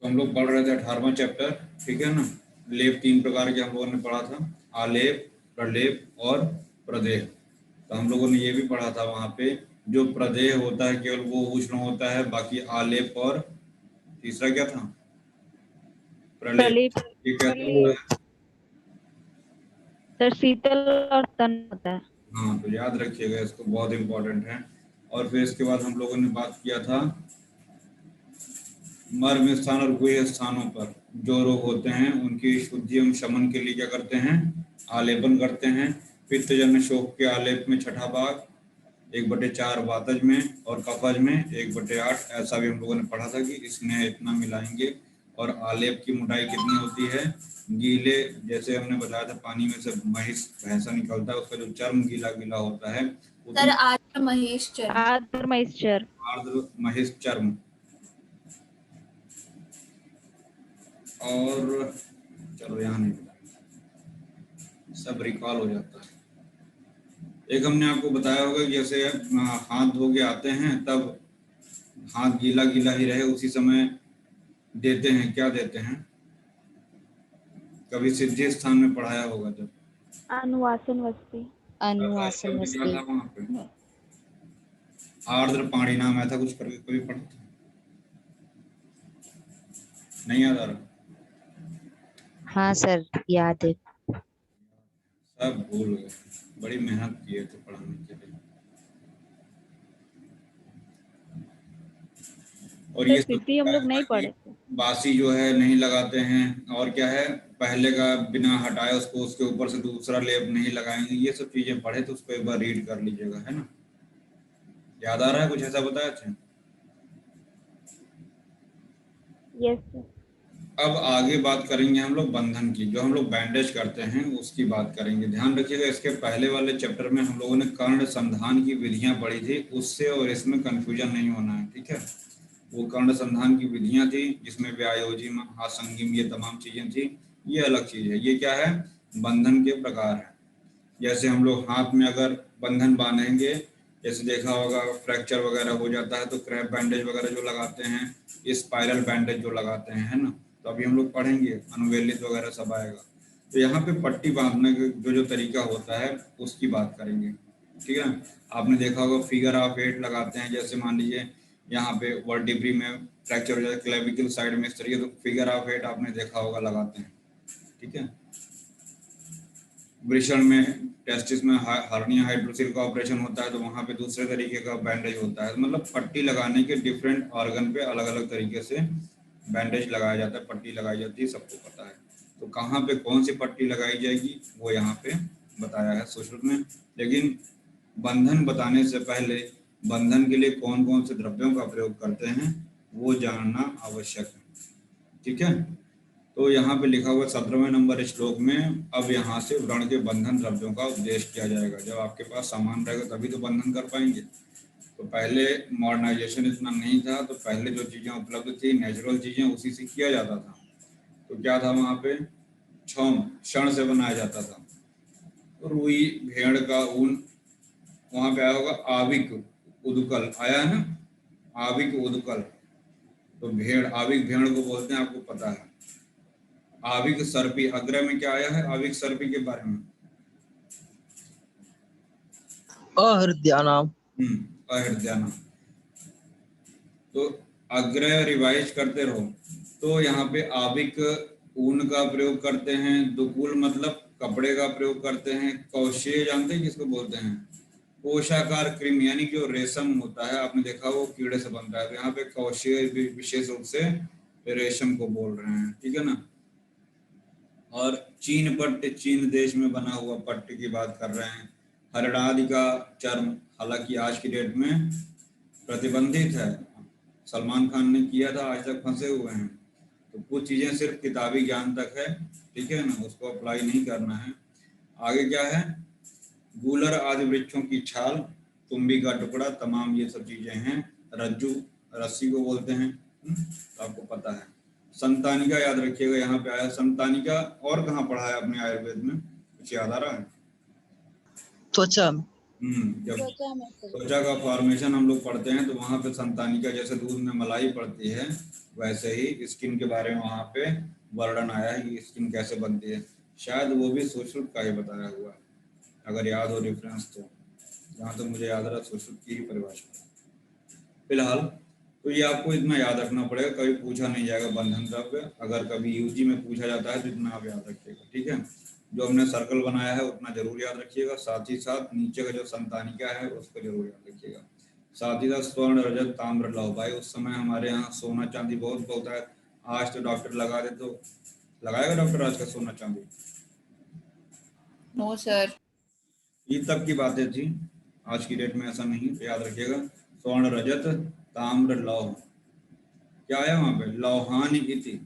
हम लोग पढ़ रहे थे 18वां चैप्टर, ठीक है ना। लेप 3 प्रकार के हम लोगों ने पढ़ा था, आलेप, प्रलेप और प्रदेह। तो हम लोगों ने ये भी पढ़ा था वहां पे, जो प्रदेह होता है केवल वो उष्ण होता है, बाकी आलेप और तीसरा क्या था, प्रलेप, प्रलेप ये क्या होता है? सर शीतल और तन होता है। हाँ, तो याद रखिएगा इसको, बहुत इंपॉर्टेंट है। और फिर इसके बाद हम लोगों ने बात किया था मर्म स्थान और गुह्य स्थानों पर जो रोग होते हैं उनकी शुद्धि एवं शमन के लिए क्या करते हैं, आलेपन करते हैं। पित्तजन्य शोक के आलेप में छठा भाग 1/4 वातज में और कफज में 1/8, ऐसा भी हम लोगों ने पढ़ा था कि इसमें इतना मिलाएंगे। और आलेप की मोटाई कितनी होती है, गीले, जैसे हमने बताया था पानी में से महिष भैंसा निकलता है, उसका जो चर्म गीला गीला होता है, सर आर्द्र महेश चर्म, आर्द्र मॉइस्चर, आर्द्र महिष चर्म। और चलो यहाँ नहीं, सब रिकॉल हो जाता है। एक हमने आपको बताया होगा कि जैसे हाथ धो के आते हैं तब हाथ गीला गीला ही रहे उसी समय देते हैं, क्या देते हैं, कभी सिद्धि स्थान में पढ़ाया होगा जब, अनुवासन वस्ती, अनुवासन क्या वस्ती, था वहां पे, आर्द्र पाणी नाम ऐसा कुछ करके कभी पढ़ा था? नहीं याद आ रहा? हाँ सर याद है। सब भूल गए, बड़ी मेहनत किए थे पढ़ाने के लिए। और ये सब हम लोग नहीं पढ़े थे। बासी जो है नहीं लगाते हैं, और क्या है, पहले का बिना हटाए उसको उसके ऊपर से दूसरा लेप नहीं लगाएंगे, ये सब चीजें पढ़े तो उसको एक बार रीड कर लीजिएगा, है ना। याद आ रहा है कुछ ऐसा बताया था? Yes sir. अब आगे बात करेंगे हम लोग बंधन की, जो हम लोग बैंडेज करते हैं उसकी बात करेंगे। ध्यान रखिएगा, इसके पहले वाले चैप्टर में हम लोगों ने कर्ण संधान की विधियां पढ़ी थी, उससे और इसमें कंफ्यूजन नहीं होना है, ठीक है। वो कर्ण संधान की विधियां थी जिसमें व्यायोजिम, आसंगिम, ये तमाम चीजें थी। ये अलग चीज है, ये क्या है, बंधन के प्रकार है। जैसे हम लोग हाथ में अगर बंधन बांधेंगे, जैसे देखा होगा फ्रैक्चर वगैरह हो जाता है तो क्रैप बैंडेज वगैरह जो लगाते हैं, स्पाइरल बैंडेज जो लगाते हैं, है ना। तो अभी हम लोग पढ़ेंगे, अनुवेलित वगैरह सब आएगा। तो यहाँ पे पट्टी बांधने का जो जो होता है उसकी बात करेंगे, ठीक है ना। आपने देखा होगा फिगर ऑफ 8 लगाते हैं, जैसे मान लीजिए यहाँ पे वर्टिब्री में फ्रैक्चर हो जाता है, क्लेविकल साइड में इस तरीके, तो फिगर ऑफ 8 आपने देखा होगा लगाते हैं, ठीक है। वृषण में, टेस्टिस में हर्निया हाइड्रोसिल का ऑपरेशन होता है तो वहां पे दूसरे तरीके का बैंडेज होता है। मतलब पट्टी लगाने के डिफरेंट ऑर्गन पे अलग अलग तरीके से बैंडेज लगाया जाता है, पट्टी लगाई जाती है, सबको पता है। तो कहाँ पे कौन सी पट्टी लगाई जाएगी वो यहाँ पे बताया है सुश्रुत में। लेकिन बंधन बताने से पहले बंधन के लिए कौन कौन से द्रव्यों का प्रयोग करते हैं वो जानना आवश्यक है, ठीक है। तो यहाँ पे लिखा हुआ 17वें नंबर श्लोक में, अब यहाँ से व्रण के बंधन द्रव्यों का उपदेश किया जाएगा। जब आपके पास सामान रहेगा तभी तो बंधन कर पाएंगे। तो पहले मॉडर्नाइजेशन इतना नहीं था, तो पहले जो चीजें उपलब्ध थी नेचुरल चीजें उसी से किया जाता था। तो क्या था वहाँ पे, क्षौम, क्षण से बनाया जाता था। तो रुई, भेड़ का ऊन, वहां पे आया होगा आविक उदकल, आया है ना, आविक उदकल। तो भेड़, आविक भेड़ को बोलते हैं, आपको पता है। आविक सर्पी, अग्र में क्या आया है आविक सर्पी के बारे में, अहृदयानाम। अहृदयानाम। तो अग्र रिवाइज करते रहो। तो यहाँ पे आविक ऊन का प्रयोग करते हैं, दुकुल मतलब कपड़े का प्रयोग करते हैं, कौशेय जानते हैं किसको बोलते हैं, कोशाकार कृमि, यानी जो रेशम होता है आपने देखा वो कीड़े से बनता है, तो यहाँ पे कौशेय विशेष रूप से रेशम को बोल रहे हैं, ठीक है ना। और चीन पट्ट, चीन देश में बना हुआ पट्ट की बात कर रहे हैं। हरिणादि का चर्म, हालांकि आज की डेट में प्रतिबंधित है, सलमान खान ने किया था, आज तक फंसे हुए हैं। तो कुछ चीजें सिर्फ किताबी ज्ञान तक है, ठीक है ना, उसको अप्लाई नहीं करना है। आगे क्या है, गूलर आदि वृक्षों की छाल, तुम्बी का टुकड़ा, तमाम ये सब चीजें हैं। रज्जू, रस्सी को बोलते हैं, तो आपको पता है। संतानिका याद रखिएगा, यहाँ पे आया संतानिका। और कहाँ पढ़ा है आपने आयुर्वेद में, कुछ याद आ रहा है? त्वचा। जब त्वचा का फॉर्मेशन हम लोग पढ़ते हैं तो वहाँ पे संतानिका जैसे दूध में मलाई पड़ती है, वैसे ही स्किन के बारे में वहाँ पे वर्णन आया है कि स्किन कैसे बनती है। शायद वो भी सुश्रुत का ही बताया हुआ है, अगर याद हो रेफरेंस तो। जहाँ तक मुझे याद रहा सुश्रुत की ही परिभाषा। फिलहाल तो ये आपको इतना याद रखना पड़ेगा, कभी पूछा नहीं जाएगा बंधन द्रव्य। अगर कभी यूजी में पूछा जाता है तो इतना आप याद रखिएगा, ठीक है। जो हमने सर्कल बनाया है उतना जरूर याद रखिएगा, साथ ही साथ नीचे का जो संतानिका है उसको जरूर याद रखिएगा। साथ ही साथ स्वर्ण रजत ताम्र लौह। भाई उस समय हमारे यहाँ सोना चांदी बहुत होता है, आज तो डॉक्टर लगा दे तो लगाएगा डॉक्टर आज का सोना चांदी? No sir. ईद तक की बातें थी, आज की डेट में ऐसा नहीं, तो याद रखिएगा स्वर्ण रजत ताम्र लौह। क्या है वहां पे? लौहानी इति,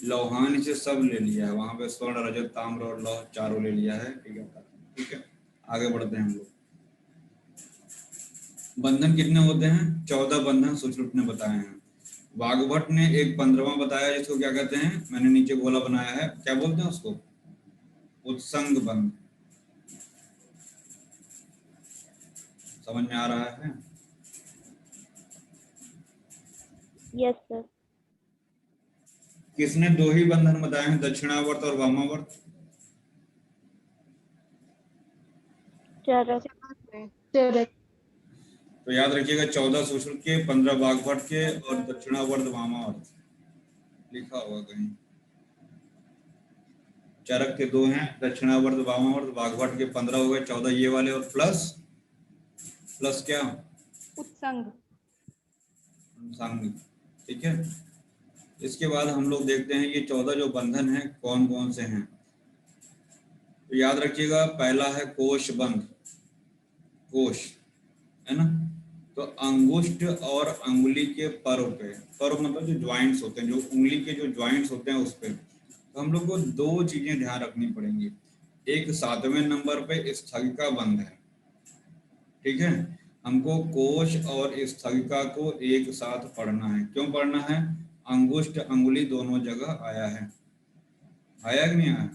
लौहानी से सब ले लिया है वहां पे, स्वर्ण रजत ताम्र और लौह चारों ले लिया है, ठीक है। ठीक है, आगे बढ़ते हैं हम लोग। बंधन कितने होते हैं? 14 बंधन सुश्रुत ने बताए हैं। वाग्भट ने एक 15वां बताया जिसको क्या कहते हैं, मैंने नीचे गोला बनाया है, क्या बोलते हैं उसको? उत्संग बंध। समझ में आ रहा है? Yes sir. किसने 2 ही बंधन बताए हैं, दक्षिणावर्त और वामावर्त? चरक। तो याद रखिएगा 14 सुश्रुत के, 15 वाग्भट के और दक्षिणावर्त वामावर्त लिखा होगा कहीं। चरक के 2 हैं, दक्षिणावर्त वामावर्त। वाग्भट के 15 हो गए, 14 ये वाले और प्लस क्या? उत्संग। संग, ठीक है। इसके बाद हम लोग देखते हैं ये 14 जो बंधन हैं कौन कौन से हैं। तो याद रखिएगा पहला है कोश बंध। कोश है ना, तो अंगुष्ठ और अंगुली के पर्व पे, पर्व मतलब जो ज्वाइंट्स होते हैं, जो उंगली के जो ज्वाइंट्स होते हैं उस पे, तो हम लोग को 2 चीजें ध्यान रखनी पड़ेंगी। एक 7वें नंबर पे स्थगिका बंध है, ठीक है। हमको कोश और स्थगिका को एक साथ पढ़ना है। क्यों पढ़ना है? अंगुष्ठ अंगुली दोनों जगह आया है, आया कि नहीं आया?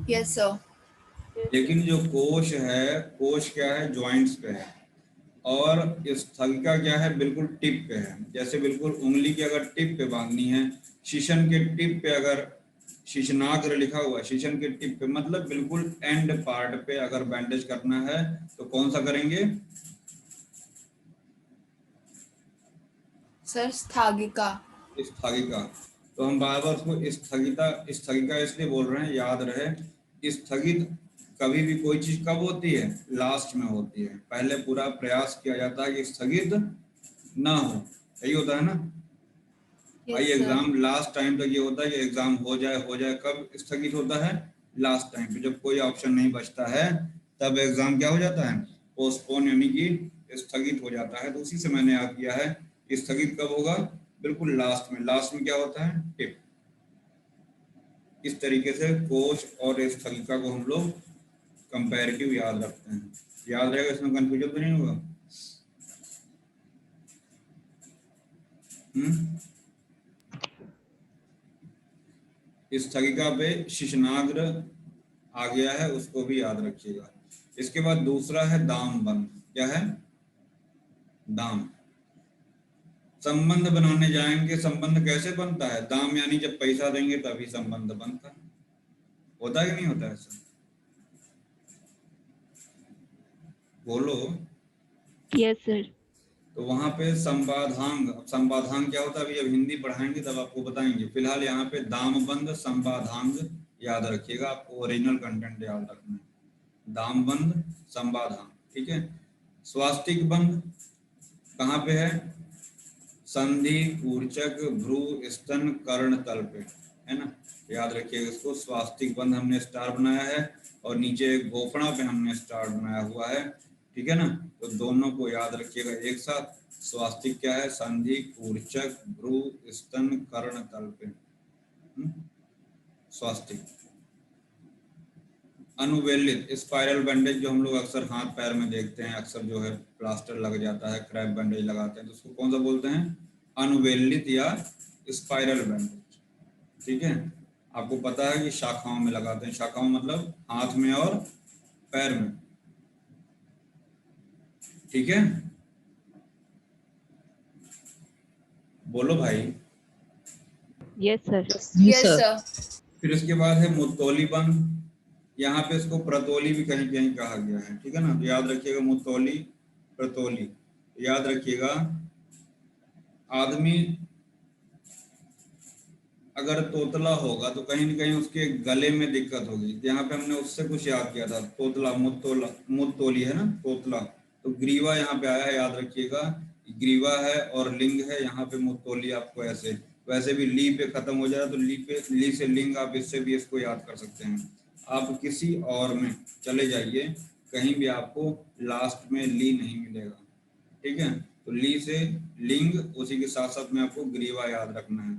Yes sir. लेकिन जो कोश है, कोश क्या है? ज्वाइंट्स पे है, और स्थगिका क्या है? बिल्कुल टिप पे है। जैसे बिल्कुल उंगली की अगर टिप पे बांधनी है, शीशन के टिप पे, अगर शीशनाग्र लिखा हुआ है शीशन के टिप पे, मतलब बिल्कुल एंड पार्ट पे अगर बैंडेज करना है तो कौन सा करेंगे? सर स्थगिका। स्थगिका। तो हम बार बार उसको स्थगिका इसलिए बोल रहे हैं, याद रहे स्थगित कभी भी कोई चीज कब होती है? लास्ट में होती है। पहले पूरा प्रयास किया जाता है कि स्थगित ना हो, यही होता है ना भाई। एग्जाम लास्ट टाइम तक ये होता है कि एग्जाम हो जाए। कब स्थगित होता है? लास्ट टाइम पे, जब कोई ऑप्शन नहीं बचता है तब एग्जाम क्या हो जाता है? पोस्टपोन, यानी कि स्थगित हो जाता है। तो उसी से मैंने याद किया है कि स्थगित कब होगा? बिल्कुल लास्ट में। लास्ट में क्या होता है? टिप। इस तरीके से कोश और स्थगिका को हम लोग कंपैरेटिव याद रखते हैं। याद रहेगा, इसमें कंफ्यूजन तो नहीं होगा? स्थगिका पे शिशनाग्र आ गया है, उसको भी याद रखिएगा। इसके बाद दूसरा है दाम बंध। क्या है? दाम। संबंध बनाने जाएंगे, संबंध कैसे बनता है? दाम यानी जब पैसा देंगे तभी संबंध बनता है। होता है कि नहीं होता ऐसा? बोलो। Yes sir. तो वहां पे संवादांग, संवादांग क्या होता है अभी, अब हिंदी पढ़ाएंगे तब आपको बताएंगे। फिलहाल यहाँ पे दाम बंध संवादांग याद रखिएगा, आपको ओरिजिनल कंटेंट याद रखना है। दाम बंध संवादांग, ठीक है। स्वास्तिक बंध कहाँ पे है? संधि, कूर्चक, भ्रू, स्तन, कर्ण तल पे, है ना। याद रखिएगा इसको। स्वास्तिक बंध हमने स्टार बनाया है और नीचे गोफणा पे हमने स्टार बनाया हुआ है, ठीक है ना। तो दोनों को याद रखिएगा एक साथ। स्वास्तिक क्या है? संधि, कूर्चक, भ्रू, स्तन, कर्ण तल पे, स्वास्तिक। अनुवेलित स्पाइरल बैंडेज जो हम लोग अक्सर हाथ पैर में देखते हैं, अक्सर जो है प्लास्टर लग जाता है, क्रैप बैंडेज लगाते हैं, तो उसको कौन सा बोलते हैं? अनुवेलित या स्पाइरल बैंडेज, ठीक है। आपको पता है कि शाखाओं में लगाते हैं, शाखाओं मतलब हाथ में और पैर में, ठीक है। बोलो भाई। Yes sir. जी Yes, सर। sir. फिर उसके बाद है मुतौली बंद, यहाँ पे इसको प्रतोली भी कहीं कहीं कहा गया है, ठीक है ना। तो याद रखिएगा मुतौली, प्रतोली। याद रखिएगा आदमी अगर तोतला होगा तो कहीं न कहीं उसके गले में दिक्कत होगी। यहाँ पे हमने उससे कुछ याद किया था, तोतला, मुतोला, मुतोली है ना, तोतला। तो ग्रीवा यहाँ पे आया है, याद रखिएगा ग्रीवा है और लिंग है, यहाँ पे मुतोली आपको ऐसे, वैसे भी ली पे खत्म हो जाए तो ली पे, ली से लिंग, आप इससे भी इसको याद कर सकते हैं। आप किसी और में चले जाइए, कहीं भी आपको लास्ट में ली नहीं मिलेगा, ठीक है। तो ली से लिंग, उसी के साथ साथ में आपको ग्रीवा याद रखना है।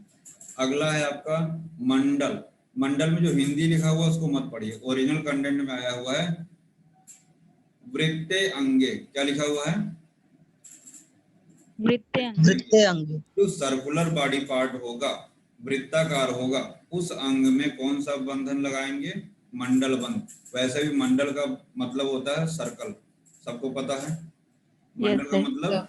अगला है आपका मंडल। मंडल में जो हिंदी लिखा हुआ है उसको मत पढ़िए, ओरिजिनल कंटेंट में आया हुआ है वृत्ते अंगे। क्या लिखा हुआ है? वृत्तांग। वृत्ते अंग। जो सर्कुलर बॉडी पार्ट होगा, वृत्ताकार होगा, उस अंग में कौन सा बंधन लगाएंगे? मंडल बंध। वैसे भी मंडल का मतलब होता है सर्कल, सबको पता है। यस मंडल का सर। मतलब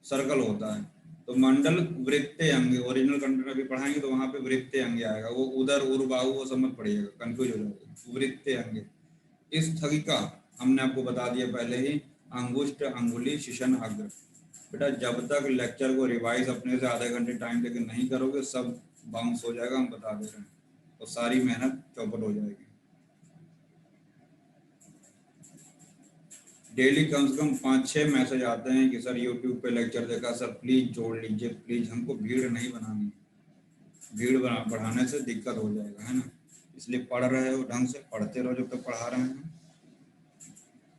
सर्कल होता है। तो मंडल वृत्ते अंग, ओरिजिनल कंटेंट में भी पढ़ाएंगे तो वहां पे वृत्ते अंग आएगा, वो उदर उर बाहु वो सब मत पढ़िएगा, कंफ्यूज हो जाएगा। वृत्ते अंग। इस स्थगिका हमने आपको बता दिया पहले ही, अंगुष्ठ, अंगुली, शिशन, अग्र। बेटा जब तक लेक्चर को रिवाइज अपने से आधे घंटे टाइम लेके नहीं करोगे सब बाउंस हो जाएगा, हम बता दे रहे हैं, तो सारी मेहनत चौपट हो जाएगी। डेली कम से कम 5-6 मैसेज आते हैं कि सर यूट्यूब पे लेक्चर देखा, सर प्लीज जोड़ लीजिए प्लीज। हमको भीड़ नहीं बनानी है, भीड़ बढ़ाने से दिक्कत हो जाएगा, है ना। इसलिए पढ़ रहे हो ढंग से पढ़ते रहो, जब तक पढ़ा रहे हैं।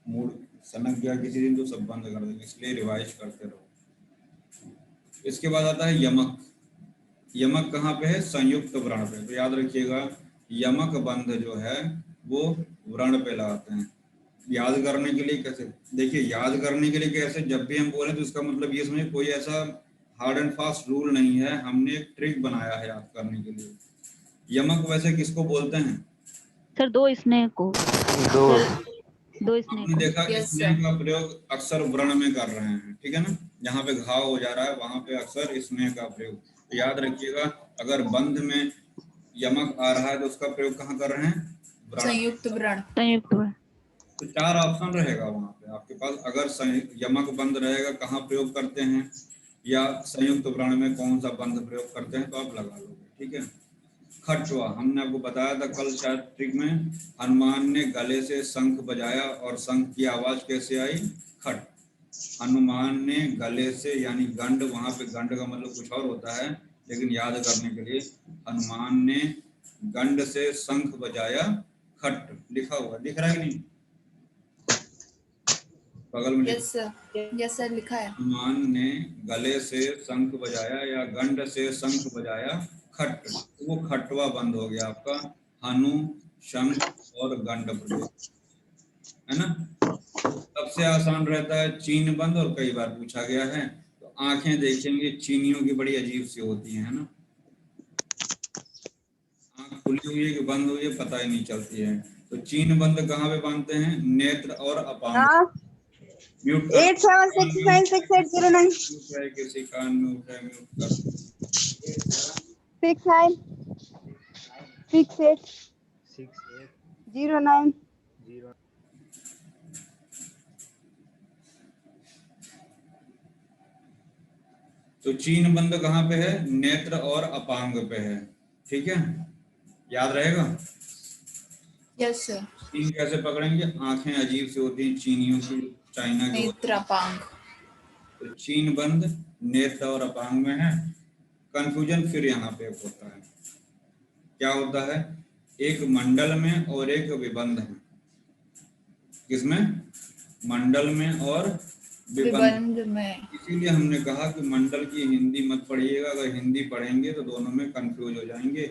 मूड सनक गया किसी दिन तो सब बंद कर देंगे, इसलिए रिवाइज करते रहो। इसके बाद आता है यमक। यमक कहाँ पे है? संयुक्त व्रण पे। तो याद रखिएगा यमक बंध जो है वो व्रण पे लगाते हैं। याद करने के लिए कैसे? देखिए याद करने के लिए कैसे, जब भी हम बोले तो इसका मतलब ये समझे कोई ऐसा हार्ड एंड फास्ट रूल नहीं है, हमने एक ट्रिक बनाया है याद करने के लिए। यमक वैसे किसको बोलते हैं? सर दो स्नेह को। दो। सर दो स्नेह आपने को। देखा Yes, स्नेह sir. का प्रयोग अक्सर व्रण में कर रहे हैं, ठीक है ना। जहाँ पे घाव हो जा रहा है वहां पे अक्सर स्नेह का प्रयोग। तो याद रखिएगा अगर बंध में यमक आ रहा है तो उसका प्रयोग कहाँ कर रहे हैं? व्रण। संयुक्त व्रण. संयुक्त व्रण। तो 4 ऑप्शन रहेगा वहां पे आपके पास। अगर यमक बंध रहेगा कहाँ प्रयोग करते हैं, या संयुक्त व्रण में कौन सा बंध प्रयोग करते हैं, तो आप लगा लोगे, ठीक है। खटवा हमने आपको बताया था कल शायद ट्रिक में, हनुमान ने गले से शंख बजाया और शंख की आवाज कैसे आई? खट। हनुमान ने गले से, यानी गंड, वहां पे गंड का मतलब कुछ और होता है, लेकिन याद करने के लिए हनुमान ने गंड से शंख बजाया, खट लिखा हुआ दिख रहा है कि नहीं? बगल में Yes, sir. Yes, sir. लिखा है. हनुमान ने गले से शंख बजाया या गंड से शंख बजाया, खट। वो खटवा बंद हो गया आपका, हनु, शंख और गंड प्रयोग, है ना। सबसे आसान रहता है चीन बंद, और कई बार पूछा गया है। तो आंखें देखेंगे चीनियों की बड़ी अजीब सी होती है ना, आंख खुली हुई है कि बंद हुई है पता ही नहीं चलती है। तो चीन बंद कहाँ पे बांधते हैं? नेत्र और अपांग। म्यूट कर 87696809 है, किसी कान में उठाए म्यूट कर। 696809 तो चीन बंद कहाँ पे है? नेत्र और अपांग पे है, ठीक है, याद रहेगा। Yes, sir. चीन कैसे पकड़ेंगे? आंखें अजीब सी होती हैं चीनियों की, चाइना की होती हैं। नेत्रापांग. तो चीन बंद नेत्र और अपांग में है। कंफ्यूजन फिर यहाँ पे होता है, क्या होता है? एक मंडल में और एक विबंध में। किसमें? मंडल में और विबंध। विबंध में. इसीलिए हमने कहा कि मंडल की हिंदी मत पढ़िएगा, अगर हिंदी पढ़ेंगे तो दोनों में कंफ्यूज हो जाएंगे,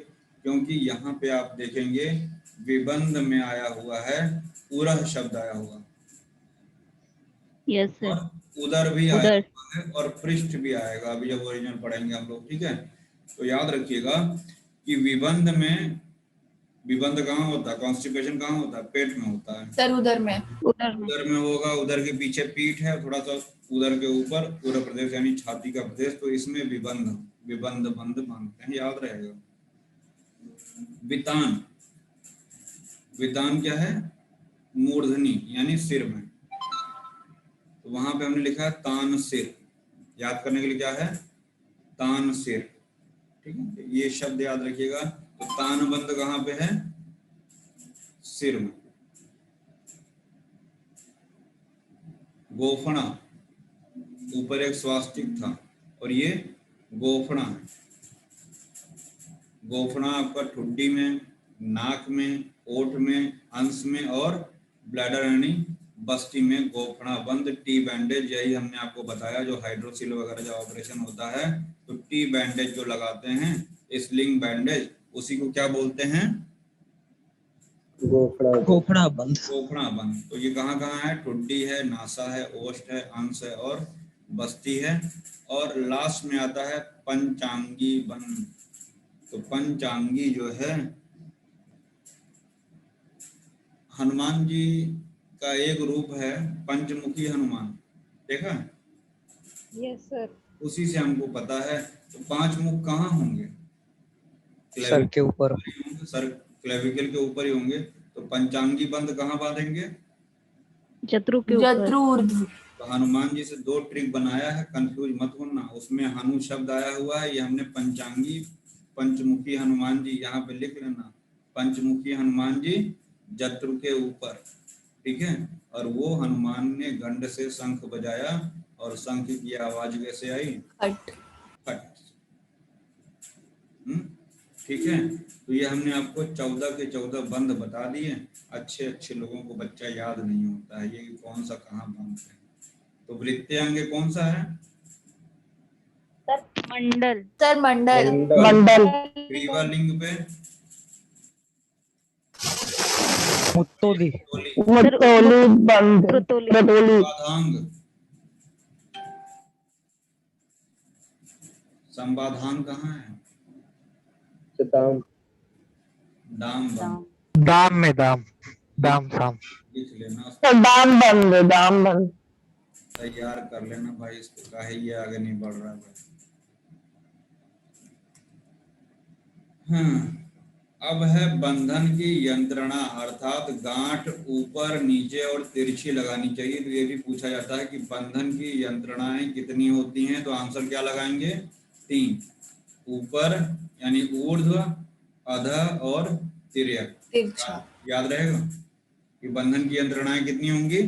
क्योंकि यहाँ पे आप देखेंगे विबंध में आया हुआ है उरह शब्द आया हुआ, यस सर। और उदर भी आया उदर। हुआ है, और पृष्ठ भी आएगा अभी जब ओरिजिनल पढ़ेंगे हम लोग, ठीक है। तो याद रखिएगा कि विबंध में विबंध कहाँ होता है, कॉन्स्टिपेशन कहाँ होता है, पेट में होता है। सर उधर में। उधर में। उधर में होगा, उधर के पीछे पीठ है, थोड़ा सा उधर के ऊपर पूरा प्रदेश यानी छाती का प्रदेश, तो इसमें विबंध विबंध बंध बांधते हैं, याद रहेगा। वितान, वितान क्या है, मूर्धनी यानी सिर में, तो वहां पे हमने लिखा है तान सिर, याद करने के लिए क्या है, तान सिर, ठीक है, ये शब्द याद रखिएगा। तो तान बंद कहाँ पे है, सिर में। गोफणा, ऊपर एक स्वास्तिक था और ये गोफणा है। गोफणा आपका ठुड्डी में, नाक में, ओठ में, अंश में और ब्लैडर यानी बस्ती में गोफणा बंद। टी बैंडेज, यही हमने आपको बताया, जो हाइड्रोसिल वगैरह जो ऑपरेशन होता है तो टी बैंडेज जो लगाते हैं, स्लिंग बैंडेज, उसी को क्या बोलते हैं, गोफड़ा बंद। गोफणा बंद। तो ये कहाँ कहाँ है, ठुड्डी है, नासा है, ओष्ठ है, अंश है और बस्ती है। और लास्ट में आता है पंचांगी बंद। तो पंचांगी जो है हनुमान जी का एक रूप है, पंचमुखी हनुमान, देखा, यस सर। उसी से हमको पता है। तो 5 मुख कहाँ होंगे, सर के ऊपर। सर क्लेविकल के ऊपर ही होंगे। तो पंचांगी बंद कहाँ बांधेंगे, जत्रु के ऊपर। जत्रूर्ध्व। तो हनुमान जी से 2 ट्रिक बनाया है, कंफ्यूज मत होना, उसमें हनु शब्द आया हुआ है, ये हमने पंचांगी पंचमुखी हनुमान जी यहाँ पे लिख लेना, पंचमुखी हनुमान जी जत्रु के ऊपर, ठीक है। और वो हनुमान ने गंड से शंख बजाया और शंख की आवाज कैसे आई, हट। फट। ठीक है। तो ये हमने आपको 14 के 14 बंद बता दिए। अच्छे अच्छे लोगों को बच्चा याद नहीं होता है ये कौन सा कहाँ बंद है। तो वृत्तीय अंग कौन सा है, सर मंडल। सर मंडल। मंडल। ग्रीवा लिंग पे मुत्तोली। मुत्तोली बंद। प्रतोली। प्रतोली। संबाधांग, संबाधांग कहाँ है, दाम। दाम बंद, दाम में दाम, दाम साम। लिख लेना, दाम बंद। दाम बंद। तैयार कर लेना भाई इसको, काहे ये आगे नहीं बढ़ रहा है भाई। हाँ, अब है बंधन की यंत्रणा, अर्थात गांठ ऊपर नीचे और तिरछी लगानी चाहिए। तो ये भी पूछा जाता है कि बंधन की यंत्रणाएं कितनी होती हैं, तो आंसर क्या लगाएंगे, 3, ऊपर यानी ऊर्ध्व, अधः और तिर्यक। तिरछा। याद रहेगा कि बंधन की यंत्रणाएं कितनी होंगी,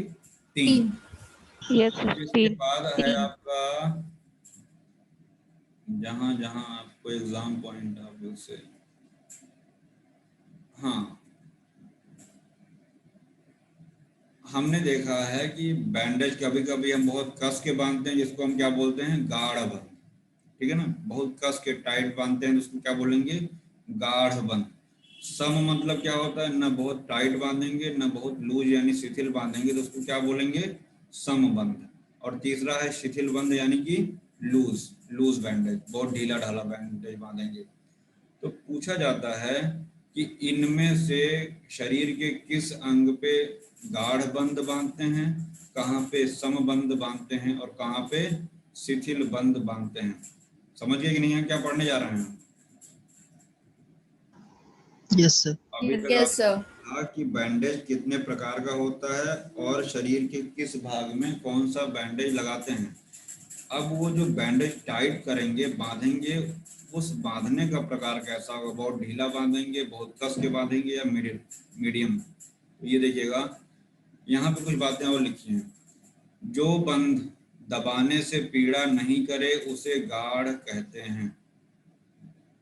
3। Yes sir. इसके 3। बाद है आपका जहां जहां आपको एग्जाम पॉइंट आप उससे, हाँ, हमने देखा है कि बैंडेज कभी कभी हम बहुत कस के बांधते हैं, जिसको हम क्या बोलते हैं, गाढ़ बंध, ठीक है ना, बहुत कस के टाइट बांधते हैं, उसको क्या बोलेंगे, गाढ़ बंध। सम मतलब क्या होता है, न बहुत टाइट बांधेंगे न बहुत लूज यानी शिथिल बांधेंगे, तो उसको क्या बोलेंगे, सम बंध। और तीसरा है शिथिल बंध यानी कि लूज, लूज बैंडेज, बहुत ढीला ढाला बैंडेज बांधेंगे। तो पूछा जाता है कि इनमें से शरीर के किस अंग पे गाढ़ बंद बांधते हैं, कहाँ पे समबंध बांधते हैं और कहाँ पे शिथिल बंद बांधते हैं। समझ गए कि नहीं है क्या पढ़ने जा रहे हैं। Yes sir. अभी तक यस सर। कहा कि बैंडेज कितने प्रकार का होता है और शरीर के किस भाग में कौन सा बैंडेज लगाते हैं। अब वो जो बैंडेज टाइट करेंगे, बांधेंगे, उस बांधने का प्रकार कैसा होगा, बहुत ढीला बांधेंगे, बहुत कस के बांधेंगे या मीडियम। तो ये देखिएगा यहाँ पे कुछ बातें और लिखी हैं। जो बंध दबाने से पीड़ा नहीं करे उसे गाढ़ कहते हैं।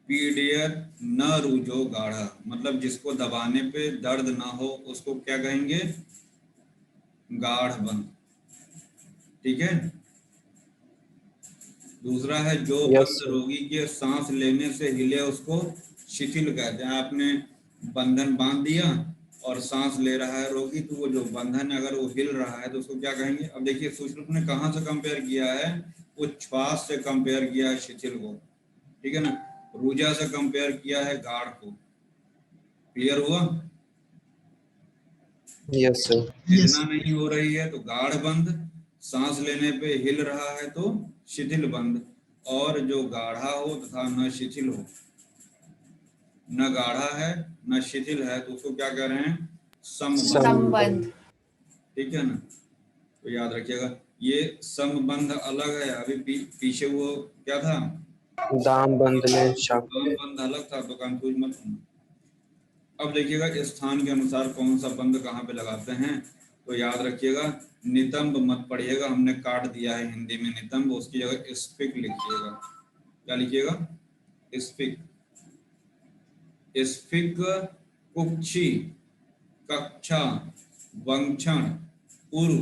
पीड़ियत न रुझो गाढ़ा, मतलब जिसको दबाने पे दर्द ना हो उसको क्या कहेंगे, गाढ़ बंध, ठीक है। दूसरा है जो बंध रोगी के सांस लेने से हिले उसको शिथिल कहते हैं। आपने बंधन बांध दिया और सांस ले रहा है रोगी, तो वो जो बंधन अगर वो हिल रहा है तो उसको क्या कहेंगे। अब देखिए सुश्रुत ने कहाँ से कंपेयर किया है, वो श्वास से कंपेयर किया है शिथिल को, ठीक है ना। रुझा से कंपेयर किया है गाढ़ को, क्लियर हुआ? Yes sir. हिलना नहीं हो रही है तो गाढ़ बंद, सांस लेने पे हिल रहा है तो शिथिल बंद, और जो गाढ़ा हो तथा न शिथिल हो, न गाढ़ा है न शिथिल है तो उसको क्या कह रहे हैं? समबंध। संबंध। ठीक है ना? तो याद रखिएगा ये समबंध अलग है, अभी पीछे वो क्या था? दाम बंद में शाम। बंध अलग था, तो कंफ्यूज मत होना। अब देखिएगा स्थान के अनुसार कौन सा बंद कहाँ पे लगाते हैं, तो याद रखिएगा नितंब मत पढ़िएगा, हमने काट दिया है हिंदी में नितंब, उसकी जगह स्पिक लिखिएगा। क्या लिखिएगा? स्पिक। स्पिक कुक्षी, कक्षा, वंक्षण, उरु।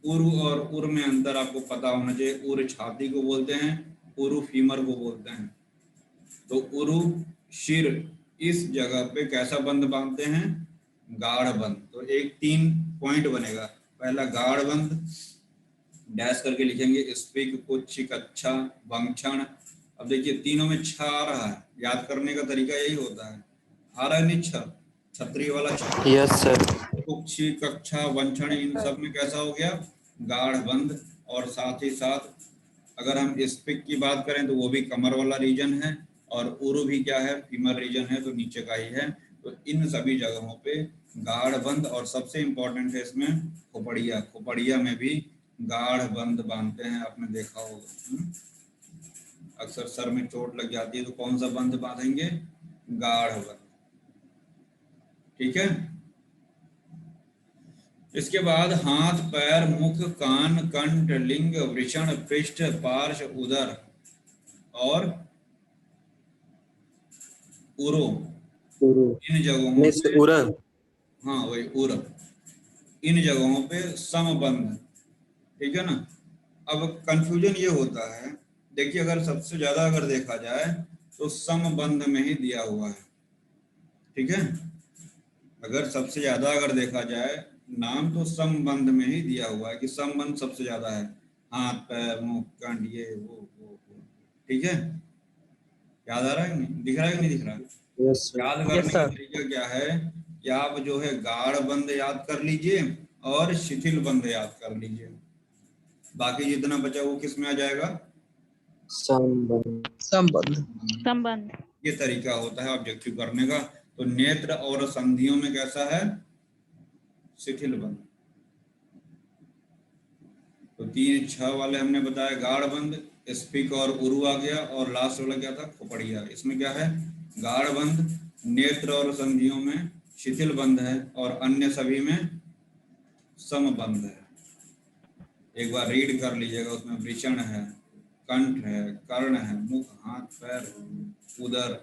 उरु और उर में अंतर आपको पता होना चाहिए। उर छाती को बोलते हैं, उरु फीमर को बोलते हैं। तो उरु शिर, इस जगह पे कैसा बंद बांधते हैं? गाढ़ बंद। तो एक 3 पॉइंट बनेगा। पहला गाढ़ बंद, डैश करके लिखेंगे स्पिक, कुछ, कक्षा, वंक्षण। अब देखिए तीनों में छ आ रहा है, याद करने का तरीका यही होता है। आ रहा है नहीं छ? छतरी वाला छ। Yes sir. कुक्षी, कक्षा, वंक्षण, इन सब में कैसा हो गया? गाढ़ बंद। और साथ ही साथ अगर हम स्पिक की बात करें तो वो भी कमर वाला रीजन है, और उरु भी क्या है? फीमर रीजन है, तो नीचे का ही है। तो इन सभी जगहों पे गाढ़ बंद, और सबसे इंपॉर्टेंट है इसमें खोपड़िया। खोपड़िया में भी गाढ़ बंद बांधते हैं, आपने देखा होगा। अक्सर सर में चोट लग जाती है तो कौन सा बंद बांधेंगे? गाढ़ बंद। ठीक है। इसके बाद हाथ, पैर, मुख, कान, कंठ, लिंग, वृषण, पृष्ठ, पार्श्व, उदर और उरो, इन जगहों पे, उरा। हाँ वही उर, इन जगहों पे समबंध। ठीक है ना? अब कंफ्यूजन ये होता है, देखिए अगर सबसे ज्यादा अगर देखा जाए तो समबंध में ही दिया हुआ है। ठीक है, अगर सबसे ज्यादा अगर देखा जाए नाम तो समबंध में ही दिया हुआ है कि समबंध सबसे ज्यादा है। हाथ, पैर, मुख, कंठ, ये वो। ठीक है, याद आ रहा है नहीं? दिख रहा है कि नहीं दिख रहा है? यस याद करने का तरीका क्या है कि आप जो है गाढ़ बंद याद कर लीजिए और शिथिल बंद याद कर लीजिए। बाकी जितना बचा वो किस में आ जाएगा? संबंध। संबंध। ये तरीका होता है ऑब्जेक्टिव करने का। तो नेत्र और संधियों में कैसा है? शिथिल बंद। तो 3, 6 वाले हमने बताया गाढ़ बंद, स्पिक और उरु आ गया, और लास्ट वाला क्या था? खोपड़िया। इसमें क्या है? गाढ़ बंद, नेत्र और संधियों में शिथिल बंद है, और अन्य सभी में समबंध है। एक बार रीड कर लीजिएगा, उसमें वृषण है, कंठ है, कर्ण है, मुख, हाथ, पैर, उदर।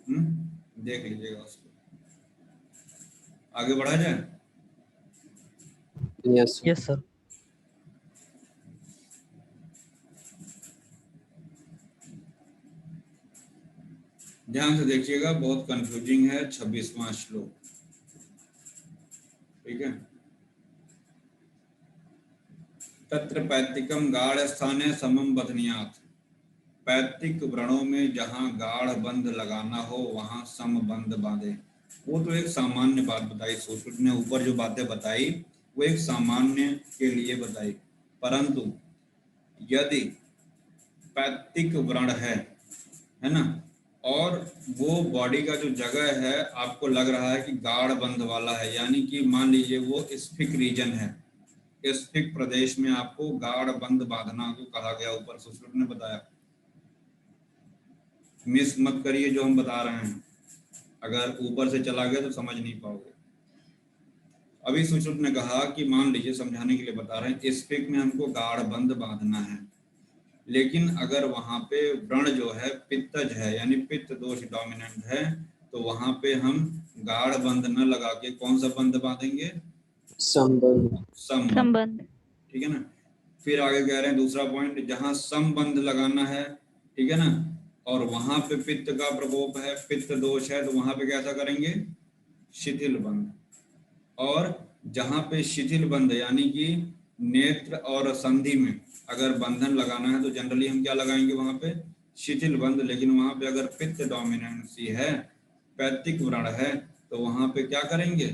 देख लीजिएगा उसको। आगे बढ़ा जाए? Yes sir. ध्यान से देखिएगा, बहुत कंफ्यूजिंग है 26वां श्लोक। ठीक है। तत्र पैत्तिकम गाढ़ स्थाने समम बधनियात। पैत्तिक व्रणों में जहां गाढ़ बंध लगाना हो वहां समबंध बांधे। वो तो एक सामान्य बात बताई, सुश्रुत ने ऊपर जो बातें बताई वो एक सामान्य के लिए बताई, परंतु यदि पैत्तिक व्रण है ना, और वो बॉडी का जो जगह है आपको लग रहा है कि गाढ़ बंध वाला है, यानी कि मान लीजिए वो स्फिक रीजन है, स्फिक प्रदेश में आपको गाढ़ बंध बांधना को कहा गया, ऊपर सुश्रुत ने बताया। मिस मत करिए जो हम बता रहे हैं, अगर ऊपर से चला गया तो समझ नहीं पाओगे। अभी सुश्रुत ने कहा कि मान लीजिए, समझाने के लिए बता रहे हैं, स्फिक में हमको गाढ़ बंध बांधना है, लेकिन अगर वहां पे व्रण जो है पित्तज है, यानी पित्त दोष डोमिनेंट है, तो वहां पे हम गाढ़ बंध न लगा के कौन सा बंध बांधेंगे? संबंध। ठीक है ना। फिर आगे कह रहे हैं दूसरा पॉइंट, जहां संबंध लगाना है, ठीक है ना, और वहां पे पित्त का प्रकोप है, पित्त दोष है, तो वहां पे कैसा करेंगे? शिथिल बंध। और जहां पे शिथिल बंध यानी कि नेत्र और संधि में अगर बंधन लगाना है तो जनरली हम क्या लगाएंगे वहां पे? शिथिल बंध। लेकिन वहां पे अगर पित्त डोमिनेंसी है पैतृक व्रण है तो वहां पे क्या करेंगे,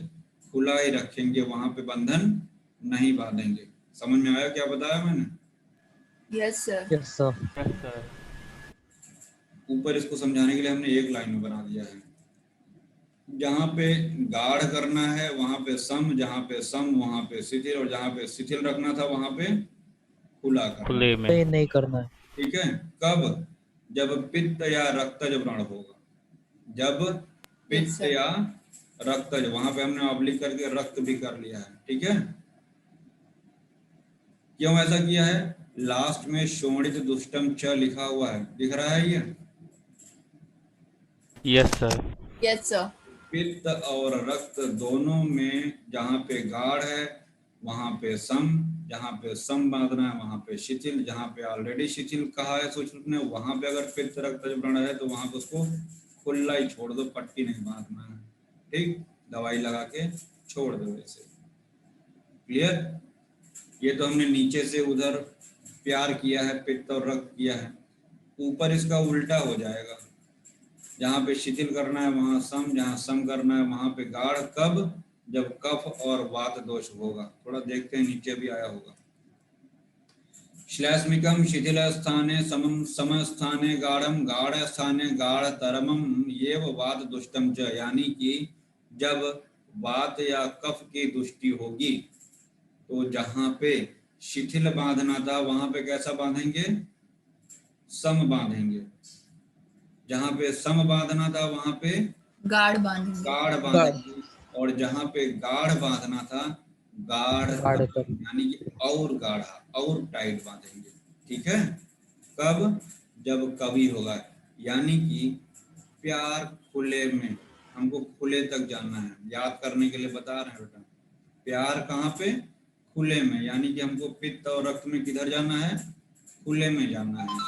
खुला ही रखेंगे, वहां पे बंधन नहीं बांधेंगे। समझ में आया क्या बताया मैंने? Yes sir. Yes sir. ऊपर इसको समझाने के लिए हमने एक लाइन में बना दिया है। जहाँ पे गाढ़ करना है वहां पे सम, जहाँ पे सम वहां पे शिथिल, और जहाँ पे शिथिल रखना था वहां पे खुला करना। खुले में। नहीं करना है। ठीक है। कब? जब पित्त या रक्तज व्रण होगा। जब पित्त sir. या रक्तज, वहां पे हमने ऑब्लिक करके रक्त भी कर लिया है। ठीक है। क्यों ऐसा किया है? लास्ट में शोणित दुष्टम च लिखा हुआ है, दिख रहा है ये? Yes sir. Yes sir. पित्त और रक्त दोनों में जहाँ पे गाढ़ है वहां पे सम, जहाँ पे सम बांधना है वहां पे शिथिल, जहाँ पे ऑलरेडी शिथिल कहा है सूचना ने वहां पे अगर पित्त रक्त व्रण है तो वहां पे उसको खुला ही छोड़ दो, पट्टी नहीं बांधना है। ठीक, दवाई लगा के छोड़ दो ऐसे। क्लियर? ये तो हमने नीचे से उधर प्यार किया है, पित्त और रक्त किया है। ऊपर इसका उल्टा हो जाएगा, जहाँ पे शिथिल करना है वहां सम, जहाँ सम करना है वहां पे गाढ़। कब? जब कफ और वात दोष होगा। थोड़ा देखते हैं, नीचे भी आया होगा। श्लेष्मिकम शिथिल स्थाने समम, सम स्थाने गाढ़म, गाढ़ स्थाने गाढ़ तरमम येव वात दुष्टम च। यानी कि जब वात या कफ की दुष्टि होगी तो जहाँ पे शिथिल बांधना था वहां पे कैसा बांधेंगे? सम बांधेंगे। जहाँ पे सम बांधना था वहां पे गाढ़ बांधेंगे। गाढ़ बांधेंगे, और जहाँ पे गाढ़ बांधना था गाढ़, यानी कि और गाढ़ा और टाइट बांधेंगे। ठीक है। कब? जब कवि होगा। यानी कि प्यार खुले में, हमको खुले तक जाना है। याद करने के लिए बता रहे हैं बेटा, प्यार कहाँ पे? खुले में। यानी कि हमको पित्त और रक्त में किधर जाना है? खुले में जाना है।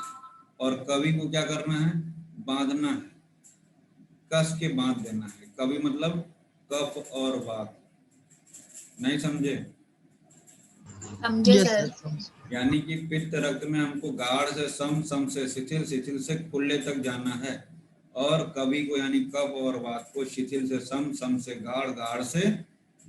और कवि को क्या करना है? बांधना है, कस के बांध देना है। कवि मतलब कफ और वात। नहीं समझे? समझे सर। यानी कि पित्त रक्त में हमको गाढ़ से सम, सम से शिथिल, शिथिल से खुले तक जाना है। और कवि को यानी कफ और वात को शिथिल से सम, सम से गाढ़, गाढ़ से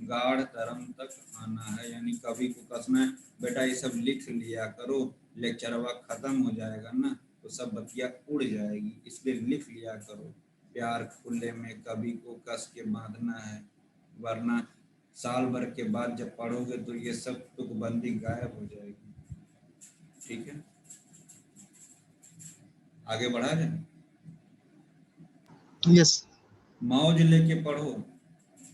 गाढ़ तरम तक आना है। यानी कवि को कसना है। बेटा ये सब लिख लिया करो, लेक्चरवा खत्म हो जाएगा ना तो सब बतिया उड़ जाएगी, इसलिए लिख लिया करो। प्यार खुले में कवि को कस के बांधना है, वरना साल भर के बाद जब पढ़ोगे तो ये सब तुकबंदी गायब हो जाएगी। ठीक है, आगे बढ़ा जाए। यस। मौज लेके पढ़ो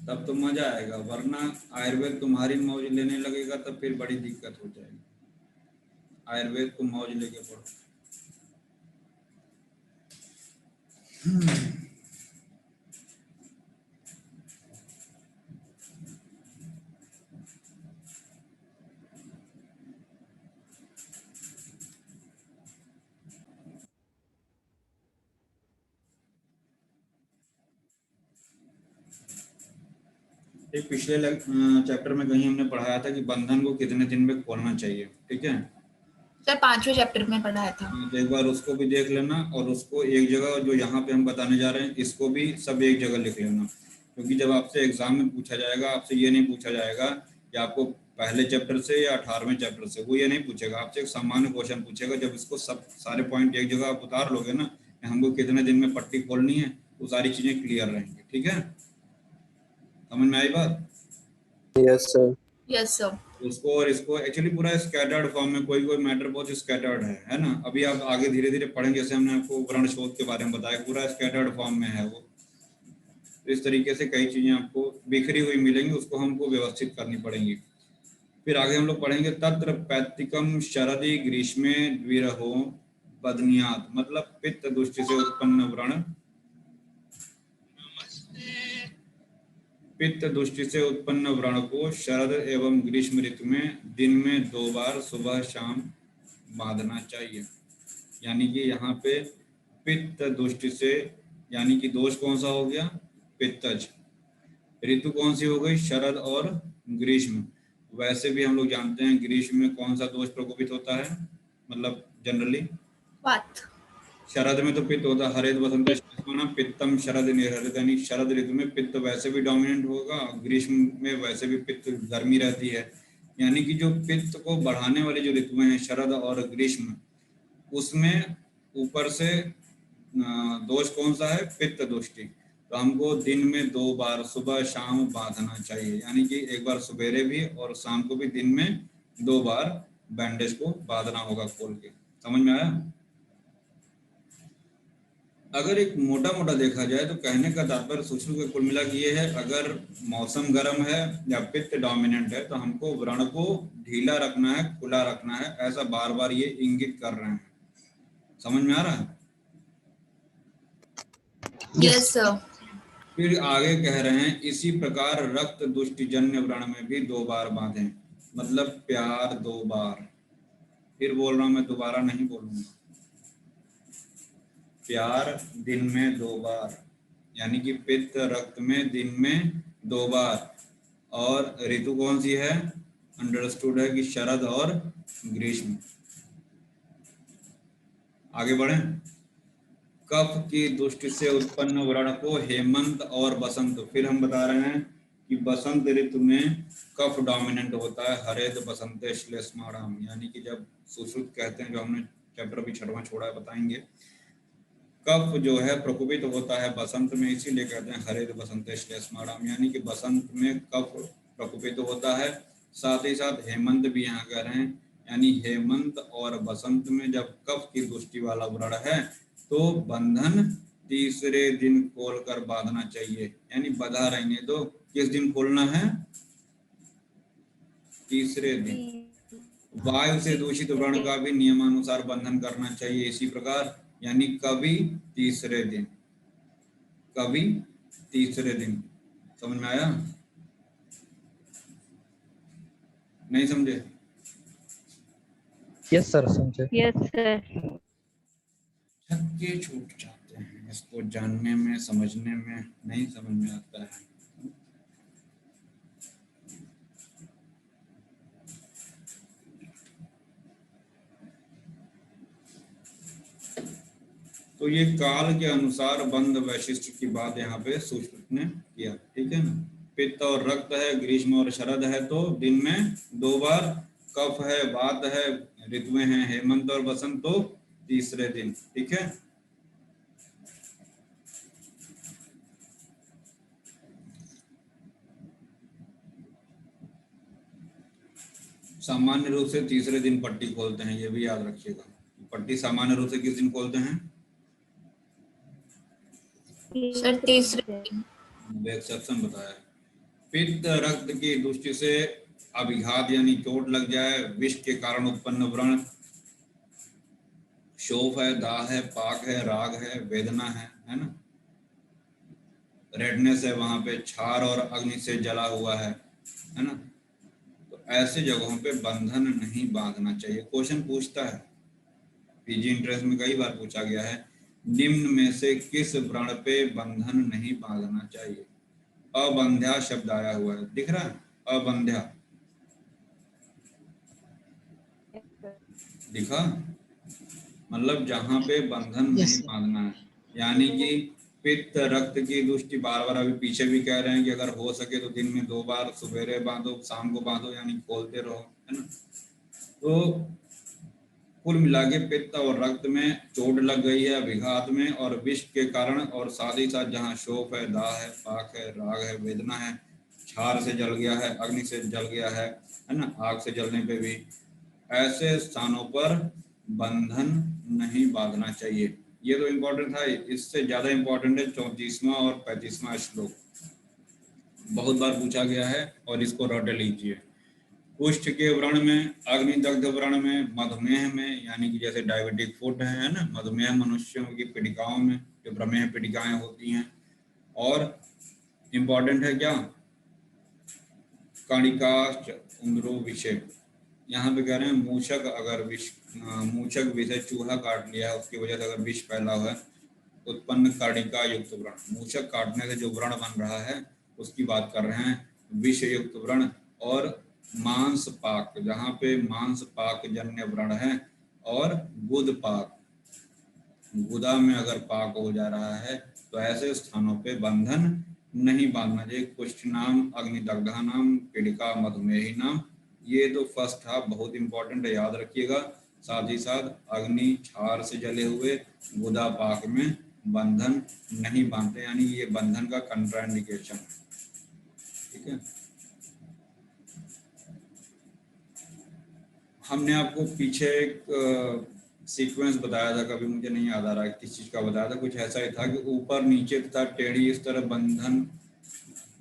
तब तो मजा आएगा, वरना आयुर्वेद तुम्हारी मौज लेने लगेगा तब फिर बड़ी दिक्कत हो जाएगी। आयुर्वेद को मौज लेके पढ़ो। एक पिछले चैप्टर में कहीं हमने पढ़ाया था कि बंधन को कितने दिन में खोलना चाहिए। ठीक है सर, 5वें चैप्टर में पढ़ाया था। तो एक बार उसको भी देख लेना, और उसको एक जगह जो यहाँ पे हम बताने जा रहे हैं इसको भी सब एक जगह लिख लेना, क्योंकि जब आपसे एग्जाम में पूछा जाएगा आपसे ये नहीं पूछा जाएगा कि आपको पहले चैप्टर से या 18वें चैप्टर से, वो ये नहीं पूछेगा। आपसे एक सामान्य क्वेश्चन पूछेगा। जब इसको सब सारे पॉइंट एक जगह आप उतार लोगे ना, हमको कितने दिन में पट्टी खोलनी है, तो सारी चीजें क्लियर रहेंगी। ठीक है, समझ में आई बात? Yes sir. Yes sir. उसको और इसको एक्चुअली पूरा स्कैटर्ड फॉर्म में, कोई कोई मैटर बहुत स्कैटर्ड है ना। अभी आप आगे धीरे धीरे पढ़ेंगे, जैसे हमने आपको व्रण शोध के बारे में बताया, पूरा स्कैटर्ड फॉर्म में है वो। तो इस तरीके से कई चीजें आपको बिखरी हुई मिलेंगी, उसको हमको व्यवस्थित करनी पड़ेंगी। फिर आगे हम लोग पढ़ेंगे तत्र पैतृकम शरदि ग्रीष्मे द्विरहो बदनियात, मतलब पित्त दुष्टि से उत्पन्न व्रण, पित्त दुष्टि से उत्पन्न व्रण को शरद एवं ग्रीष्म ऋतु में दिन में 2 बार सुबह शाम बांधना चाहिए। यानी कि यहाँ पे पित्त दुष्टि से, यानी कि दोष कौन सा हो गया? पित्तज। ऋतु कौन सी हो गई? शरद और ग्रीष्म। वैसे भी हम लोग जानते हैं ग्रीष्म में कौन सा दोष प्रकोपित होता है, मतलब जनरली वात। शरद में तो पित्त होता है, हरित वसंत पित्तम शरद निहरित, यानी शरद ऋतु में पित्त वैसे भी डोमिनेंट होगा, ग्रीष्म में वैसे भी पित्त गर्मी रहती है, यानी कि जो पित्त को बढ़ाने वाली जो ऋतुएं हैं शरद और ग्रीष्म, उसमें ऊपर से दोष कौन सा है, पित्त दोष्टि। तो हमको दिन में 2 बार सुबह शाम बांधना चाहिए, यानी कि एक बार सवेरे भी और शाम को भी दिन में 2 बार बैंडेज को बांधना होगा खोल के। समझ में आया? अगर एक मोटा मोटा देखा जाए तो कहने का तात्पर्य सूक्ष्म के कुल मिला के ये है, अगर मौसम गर्म है या पित्त डोमिनेंट है तो हमको व्रण को ढीला रखना है, खुला रखना है, ऐसा बार बार ये इंगित कर रहे हैं। समझ में आ रहा है? Yes sir. फिर आगे कह रहे हैं इसी प्रकार रक्त दुष्टिजन्य व्रण में भी 2 बार बांधें, मतलब प्यार 2 बार। फिर बोल रहा हूं मैं, दोबारा नहीं बोलूंगा। प्यार दिन में 2 बार, यानी कि पित्त रक्त में दिन में 2 बार। और ऋतु कौन सी है? अंडरस्टूड है कि शरद और ग्रीष्म। आगे बढ़े। कफ की दृष्टि से उत्पन्न व्रण को हेमंत और बसंत, फिर हम बता रहे हैं कि बसंत ऋतु में कफ डोमिनेंट होता है, हरेद बसंते श्लेष्माणाम, यानी कि जब सुश्रुत कहते हैं, जो हमने चैप्टर अभी 6वां छोड़ा है, बताएंगे। कफ जो है प्रकोपित होता है बसंत में, इसीलिए कहते हैं हरेद बसंते श्लेष्माणाम, यानी कि बसंत में कफ प्रकोपित होता है। साथ ही साथ हेमंत भी यहाँ कह रहे हैं, यानी हेमंत और बसंत में जब कफ की दृष्टि वाला व्रण है तो बंधन तीसरे दिन खोलकर बांधना चाहिए, यानी बंधा रहेंगे तो किस दिन खोलना है? तीसरे दिन। वायु से दूषित व्रण का भी नियमानुसार बंधन करना चाहिए इसी प्रकार, यानी कभी तीसरे दिन, कभी तीसरे दिन। समझ में आया? नहीं समझे? यस सर, समझे। Yes sir. छक्के छूट जाते हैं इसको जानने में, समझने में नहीं समझ में आता है। तो ये काल के अनुसार बंध वैशिष्ट की बात यहाँ पे सुश्रुत ने किया, ठीक है ना। पित्त और रक्त है, ग्रीष्म और शरद है तो दिन में 2 बार, कफ है, वात है, ऋतुएं हैं हेमंत और बसंत तो तीसरे दिन, ठीक है। सामान्य रूप से तीसरे दिन पट्टी खोलते हैं, ये भी याद रखिएगा। पट्टी सामान्य रूप से किस दिन खोलते हैं? सर तीसरे दिन। एक्सेप्शन बताया। पित्त रक्त की दृष्टि से अभिघात यानी चोट लग जाए, विष के कारण उत्पन्न व्रण, शोफ है, दाह है, पाक है, राग है, वेदना है ना, रेडनेस है, वहां पे क्षार और अग्नि से जला हुआ है ना, तो ऐसे जगहों पे बंधन नहीं बांधना चाहिए। क्वेश्चन पूछता है, पीजी इंट्रेंस में कई बार पूछा गया है, निम्न में से किस व्रण पे बंधन नहीं बांधना चाहिए? अबंध्या शब्द आया हुआ है, दिख रहा है? अबंध्या दिखा, मतलब जहां पे बंधन नहीं बांधना है, यानी कि पित्त रक्त की दृष्टि, बार बार अभी पीछे भी कह रहे हैं कि अगर हो सके तो दिन में 2 बार, सवेरे बांधो, शाम को बांधो, यानी खोलते रहो, है ना। तो कुल मिला के पित्त और रक्त में चोट लग गई है अभिघात में, और विष के कारण, और साथ ही साथ जहाँ शोफ है, दाह है, पाक है, राग है, वेदना है, क्षार से जल गया है, अग्नि से जल गया है ना, आग से जलने पे भी, ऐसे स्थानों पर बंधन नहीं बांधना चाहिए। ये तो इम्पोर्टेंट था। इससे ज्यादा इम्पोर्टेंट है 34वां और 35वां श्लोक, बहुत बार पूछा गया है और इसको रट लीजिए। कुष्ठ के व्रण में, अग्निदग्ध व्रण में, मधुमेह में, यानी कि जैसे डायबिटिक फुट है ना, मधुमेह मनुष्यों की पीड़िकाओं में जो प्रमेह पीड़िकाएं होती हैं, और इम्पोर्टेंट है क्या, कणिकाश्च उंदरो विषय, यहाँ पे कह रहे हैं मूषक, अगर विष, मूषक विषय चूहा काट लिया है उसकी वजह से अगर विष फैला हुआ है, उत्पन्न कर्णिका युक्त व्रण, मूषक काटने से जो व्रण बन रहा है उसकी बात कर रहे हैं, विष युक्त व्रण। और मांस पाक, जहाँ पे मांस पाक जन्य व्रण है, और गुद पाक, गुदा में अगर पाक हो जा रहा है तो ऐसे स्थानों पे बंधन नहीं बांधना चाहिए। कुष्ठ नाम, अग्निदग्धा नाम, पीड़िका मधुमेही नाम, ये तो फर्स्ट हाफ बहुत इंपॉर्टेंट है, याद रखिएगा। साथ ही साथ अग्नि क्षार से जले हुए गुदा पाक में बंधन नहीं बांधते, यानी ये बंधन का कंट्राइंडिकेशन है, ठीक है। हमने आपको पीछे एक सीक्वेंस बताया था, कभी मुझे नहीं याद आ रहा है किस चीज का बताया था, कुछ ऐसा ही था कि ऊपर नीचे तथा टेढ़ी इस तरह बंधन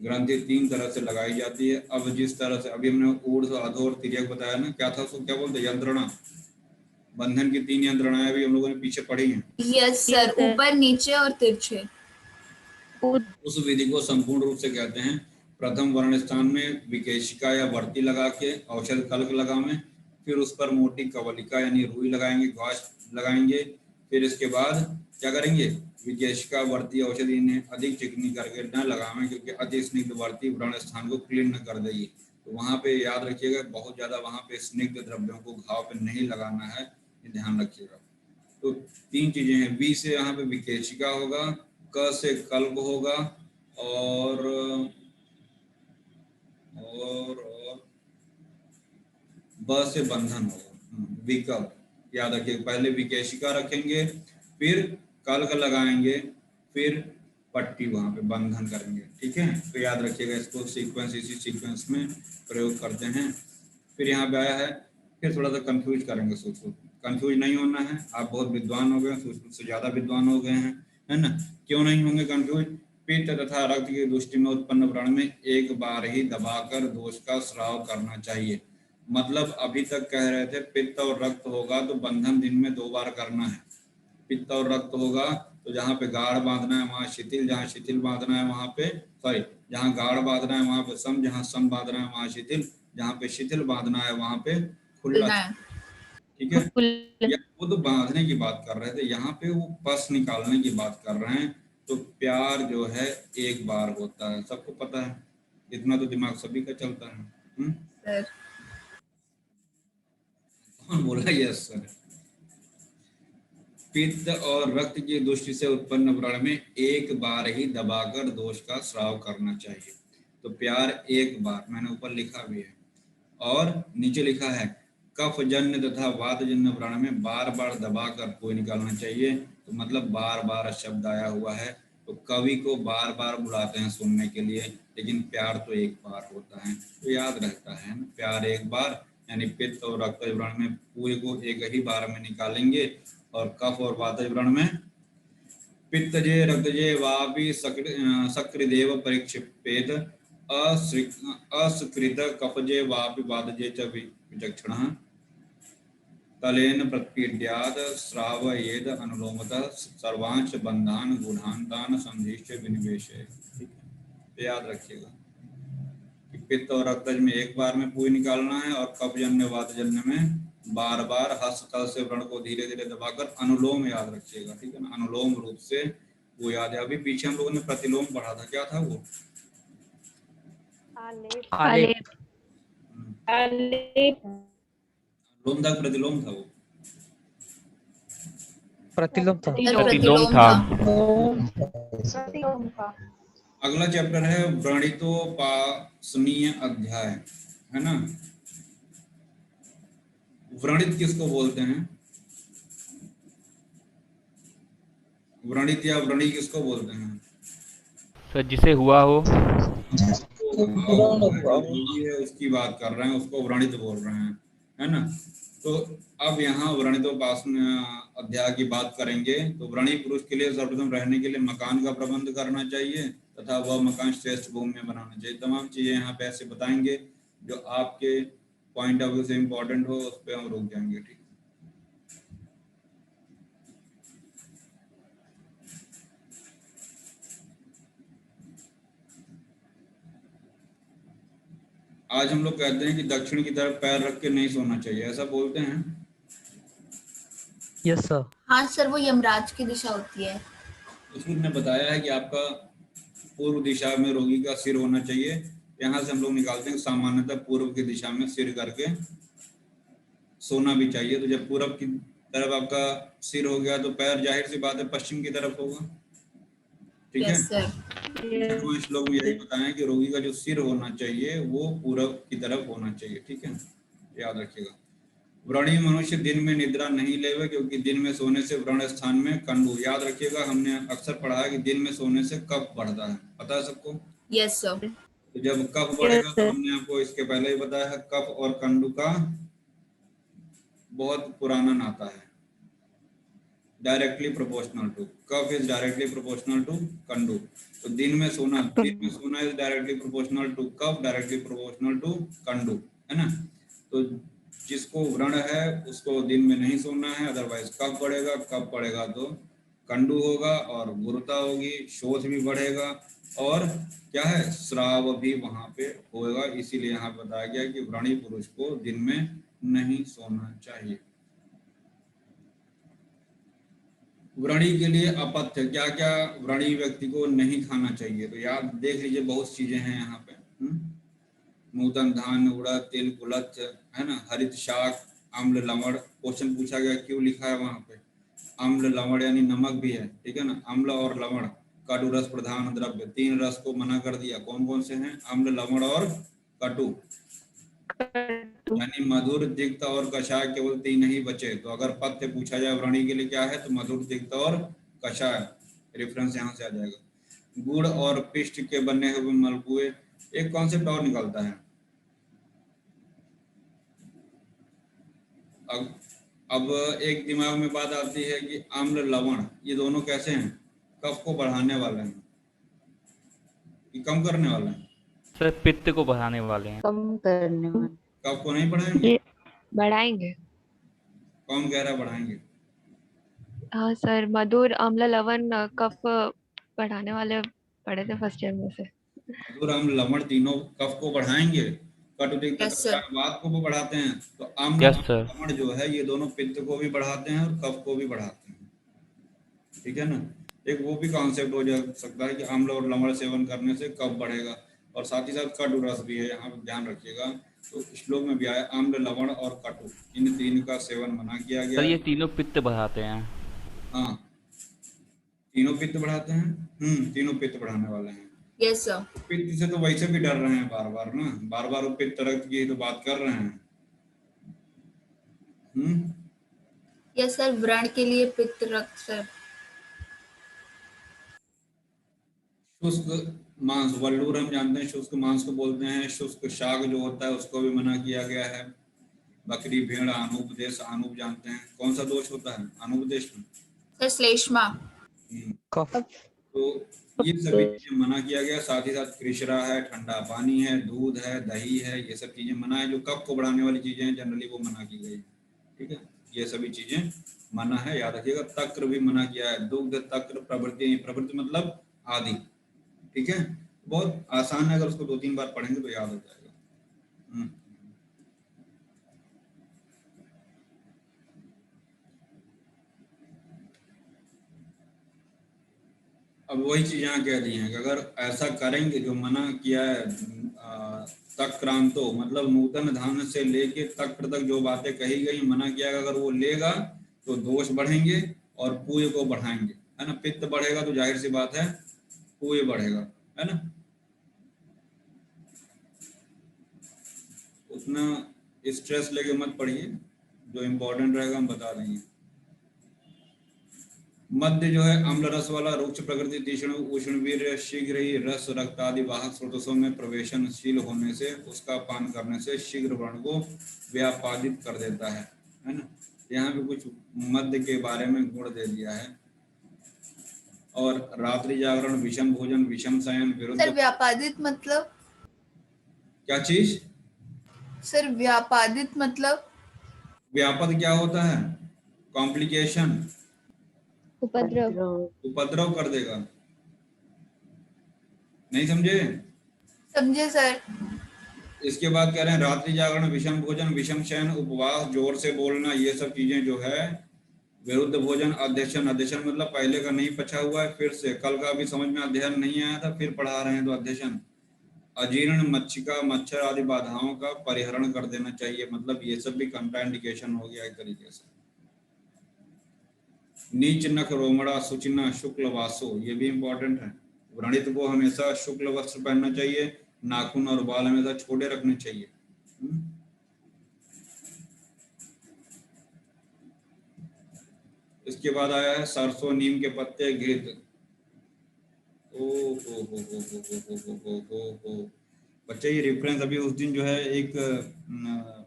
ग्रंथि 3 तरह से लगाई जाती है। अब जिस तरह से अभी हमने ऊर्ध्व, अधो और तिर्यक बताया ना, क्या था उसको क्या बोलते हैं, यंत्रणा। बंधन की 3 यंत्रणाएं भी हम लोगों ने पीछे पढ़ी हैं। यस सर, ऊपर नीचे और तिरछे। उस विधि को संपूर्ण रूप से कहते हैं प्रथम वर्ण स्थान में विकेशिका या वर्ती लगा के औषध कल्क लगावें, फिर उस पर मोटी कवलिका यानी रुई लगाएंगे, घास लगाएंगे, फिर इसके बाद क्या करेंगे, विकेशिका वर्ती औषधि इन्हें अधिक चिकनी करके न लगावें, क्योंकि अति स्निग्ध वर्ती व्रण स्थान को क्लीन न कर देगी। तो वहां पे याद रखिएगा, बहुत ज्यादा वहां पे स्निग्ध द्रव्यों को घाव पे नहीं लगाना है, ये ध्यान रखिएगा। तो 3 चीजें हैं, बी से यहाँ पे विकेशिका होगा, क से कल्प होगा, और ब से बंधन होगा, विकल्प। याद रखिए, पहले विकेशिका रखेंगे, फिर कल्क लगाएंगे, फिर पट्टी वहां पे बंधन करेंगे, ठीक है। तो याद रखिएगा इसको, सीक्वेंस इसी सीक्वेंस में प्रयोग करते हैं। फिर यहाँ पे आया है, फिर थोड़ा सा कंफ्यूज करेंगे, सोचो, कंफ्यूज नहीं होना है, आप बहुत विद्वान हो गए, से ज्यादा विद्वान हो गए हैं, है ना। क्यों नहीं होंगे कंफ्यूज, पित्त तथा रक्त की दृष्टि में उत्पन्न व्रण में एक बार ही दबाकर दोष का स्राव करना चाहिए। मतलब अभी तक कह रहे थे पित्त और रक्त होगा तो बंधन दिन में 2 बार करना है। पित्त और रक्त होगा तो जहाँ पे गाढ़ बांधना है वहां शिथिल, जहाँ शिथिल बांधना है वहां पे जहाँ गाढ़ बांधना है वहां पे सम, जहाँ सम बांधना है वहां शिथिल, जहाँ पे शिथिल बांधना है वहां पे खुला, ठीक है। या वो तो बांधने की बात कर रहे थे, यहाँ पे वो पस निकालने की बात कर रहे हैं। तो प्यार जो है एक बार होता है, सबको पता है, इतना तो दिमाग सभी का चलता है। सर कौन बोला यस सर। पित्त और रक्त की दृष्टि से उत्पन्न व्रण में एक बार ही दबाकर दोष का स्राव करना चाहिए। तो प्यार एक बार, मैंने ऊपर लिखा भी है, और नीचे लिखा है कफ जन्य तथा वात जन्य व्रण में बार बार दबाकर कोई निकालना चाहिए। तो मतलब बार बार शब्द आया हुआ है, तो कवि को बार बार बुलाते हैं सुनने के लिए, लेकिन प्यार तो एक बार होता है, तो याद रहता है ना, प्यार एक बार, यानी पित्त और रक्त व्रण में पूरे को एक ही बार में निकालेंगे, और कफ और वातज व्रण में पित्तजे रक्तजे वापि सकृदेव परिक्षिपेत, असकृत कफजे वापि वातजे च विचक्षणः तलेन प्रतिपीड्यात् श्रावयेद अनुलोमतः सर्वांश बंधान गुणान्तान संधिश्च विनिवेशे। तो याद रखिएगा कि पित्त और रक्तज में एक बार में पूरी निकालना है, और कफ जन्य वात जन्य में बार बार हस्तल से व्रण को धीरे धीरे दबाकर अनुलोम याद रखिएगा, ठीक है ना, अनुलोम रूप से वो याद है। अभी पीछे हम लोगों ने प्रतिलोम पढ़ा था, क्या था वो, आलेप लोम था प्रतिलोम था वो, प्रतिलोम था। प्रतिलोम था। अगला चैप्टर है व्रणितोपासनीय अध्याय, है ना। व्रणित किसको बोलते हैं, व्रणित या व्रणी किसको बोलते हैं सर? जिसे हुआ हो, है उसकी बात कर रहे हैं, उसको व्रणित बोल रहे हैं, है ना। तो अब यहाँ व्रणितोपासन अध्याय की बात करेंगे। तो व्रणी पुरुष के लिए सर्वप्रथम रहने के लिए मकान का प्रबंध करना चाहिए, तथा वह मकान श्रेष्ठ भूमि में बनाना चाहिए। तमाम चीजें यहाँ पे ऐसे बताएंगे जो आपके पॉइंट ऑफ व्यू से इम्पोर्टेंट हो, उस पर हम रुक जाएंगे, ठीक। आज हम लोग कहते हैं कि दक्षिण की तरफ पैर रख के नहीं सोना चाहिए, ऐसा बोलते हैं। Yes sir. हाँ सर, वो यमराज की दिशा होती है। उसमें ने बताया है कि आपका पूर्व दिशा में रोगी का सिर होना चाहिए। यहाँ से हम लोग निकालते हैं सामान्यतः पूर्व की दिशा में सिर करके सोना भी चाहिए। तो जब पूर्व की तरफ आपका सिर हो गया तो पैर जाहिर सी बात है पश्चिम की तरफ होगा, ठीक है। Yes sir. छठवां श्लोक में यही बताया कि रोगी का जो सिर होना चाहिए वो पूरब की तरफ होना चाहिए, ठीक है, याद रखिएगा। व्रणी मनुष्य दिन में निद्रा नहीं लेवे, क्योंकि दिन में सोने से व्रण स्थान में कंडू, याद रखिएगा, हमने अक्सर पढ़ा है कि दिन में सोने से कफ बढ़ता है, पता है सबको। Yes sir. तो जब कफ बढ़ेगा Yes, तो sir. हमने आपको इसके पहले ही बताया है, कफ और कंडू का बहुत पुराना नाता है, directly proportional to, cough is directly proportional to कंडू। तो दिन में सोना is directly proportional to cough, directly proportional to कंडू, है ना। तो जिसको व्रण है उसको दिन में नहीं सोना है, अदरवाइज कफ बढ़ेगा, कफ बढ़ेगा तो कंडू होगा और गुरुता होगी, शोथ भी बढ़ेगा और क्या है, स्राव भी वहां पे होगा। इसीलिए यहाँ बताया गया कि व्रणी पुरुष को दिन में नहीं सोना चाहिए। व्रणी के लिए अपथ्य, क्या क्या व्रणी व्यक्ति को नहीं खाना चाहिए, तो याद देख लीजिए, बहुत चीजें हैं यहाँ पे। नूतन धान, उड़द, तिल, कुलथ, है ना, हरित शाक, अम्ल लवण। क्वेश्चन पूछा गया क्यों लिखा है वहां पे अम्ल लवण, यानी नमक भी है, ठीक है ना, अम्ल और लवण, कटु रस प्रधान द्रव्य, 3 रस को मना कर दिया, कौन कौन से हैं, अम्ल, लवण और कटु, यानी मधुर, तिक्त और कषाय, केवल 3 ही बचे। तो अगर पथ्य पूछा जाए व्रणी के लिए क्या है, तो मधुर, तिक्त और कषाय, रेफरेंस यहाँ से आ जाएगा। गुड़ और पिष्ट के बने हुए मलपुए, एक कॉन्सेप्ट और निकलता है। अब एक दिमाग में बात आती है कि अम्ल, लवण, ये दोनों कैसे हैं, कफ को बढ़ाने वाले हैं कि कम करने वाले हैं? सर पित्त को बढ़ाने वाले हैं। कम करने वाले। कफ को नहीं बढ़ाएंगे? ये बढ़ाएंगे। कौन कह रहा है बढ़ाएंगे? हाँ सर, मधुर, अम्ल, लवण कफ बढ़ाने वाले पढ़े थे फर्स्ट ईयर में से। मधुर, अम्ल, लवण तीनों कफ को बढ़ाएंगे, कटु, तिक्त, Yes, sir. कषाय वात को भी बढ़ाते हैं। तो अम्ल, Yes, sir. लवण जो है ये दोनों पित्त को भी बढ़ाते हैं और कफ को भी बढ़ाते हैं, ठीक है ना। एक वो भी कॉन्सेप्ट हो जा सकता है कि अम्ल और लवण सेवन करने से कफ बढ़ेगा, और साथ ही साथ कटु रस भी है, यहाँ पे ध्यान रखिएगा। तो श्लोक में भी आया अम्ल, लवण और कटु, इन 3 का सेवन मना किया गया सर ये है। तीनों पित्त बढ़ाते हैं। हाँ, तीनों पित्त बढ़ाते हैं, तीनों पित्त बढ़ाने वाले हैं। Yes sir. पित्त से तो वैसे भी डर रहे हैं बार बार ना, बार बार वो पित्त रक्त की तो बात कर रहे हैं। यस सर, व्रण के लिए पित्त रक्त सर। शुष्क मांस, वल्लूर हम जानते हैं, शुष्क मांस को बोलते हैं। शुष्क शाक जो होता है उसको भी मना किया गया है। बकरी, भेड़, अनुपदेश, अनुप जानते हैं, कौन सा दोष होता है अनुपदेश में? सर श्लेष्मा। कफ। तो ये सभी चीजें मना किया गया। साथ ही साथ कृष्णा है, ठंडा पानी है, दूध है, दही है, ये सब चीजें मना है। जो कफ को बढ़ाने वाली चीजें हैं जनरली वो मना की गई, ठीक है, ये सभी चीजें मना है, याद रखिएगा। तक्र भी मना किया है, दुग्ध, तक्र, प्रवृत्ति, प्रवृत्ति मतलब आदि, ठीक है, बहुत आसान है, अगर उसको 2-3 बार पढ़ेंगे तो याद हो जाएगा। अब वही चीज यहाँ कह दी है कि अगर ऐसा करेंगे, जो मना किया है, तक्रांतो मतलब नूतन धान से लेके तक्र तक जो बातें कही गई मना किया है, अगर वो लेगा तो दोष बढ़ेंगे और पूय को बढ़ाएंगे, है ना। पित्त बढ़ेगा तो जाहिर सी बात है पूय बढ़ेगा, है ना। उतना स्ट्रेस लेके मत पढ़िए, जो इम्पोर्टेंट रहेगा हम बता देंगे। मध्य जो है अम्ल रस वाला, रुक्ष प्रकृति, तीक्ष्ण, उष्ण, वीर्य, शीघ्र ही रस, रक्त आदि वाहक स्रोतों में प्रवेशनशील होने से उसका पान करने से शीघ्र व्रण को व्यापादित कर देता है ना। यहाँ पे कुछ मध्य के बारे में गुण दे दिया है। और रात्रि जागरण, विषम भोजन, विषम शयन, विरुद्ध। सर व्यापादित मतलब क्या चीज? सर व्यापादित मतलब व्यापद क्या होता है? कॉम्प्लिकेशन, उपद्रव कर देगा, नहीं समझे? समझे सर। इसके बाद कह रहे हैं रात्रि जागरण, विषम भोजन, विषम शयन, उपवास, जोर से बोलना, ये सब चीजें जो है विरुद्ध भोजन, अध्यक्षण, अध्यक्षण मतलब पहले का नहीं पछा हुआ है, फिर से कल का भी समझ में अध्ययन नहीं आया था, फिर पढ़ा रहे हैं तो अध्यक्षण। अजीर्ण, मच्छिका, मच्छर आदि बाधाओं का परिहरण कर देना चाहिए, मतलब ये सब भी कंट्राइंडिकेशन हो गया एक तरीके से। नीच नख रोमड़ा, सुचिना, शुक्ल वासो, ये भी इंपॉर्टेंट है। व्रणित को हमेशा शुक्ल वस्त्र पहनना चाहिए, नाखून और बाल हमेशा छोटे रखने चाहिए। इसके बाद आया है सरसों, नीम के पत्ते, घृत। ओ हो। बच्चे ये रेफरेंस अभी उस दिन जो है एक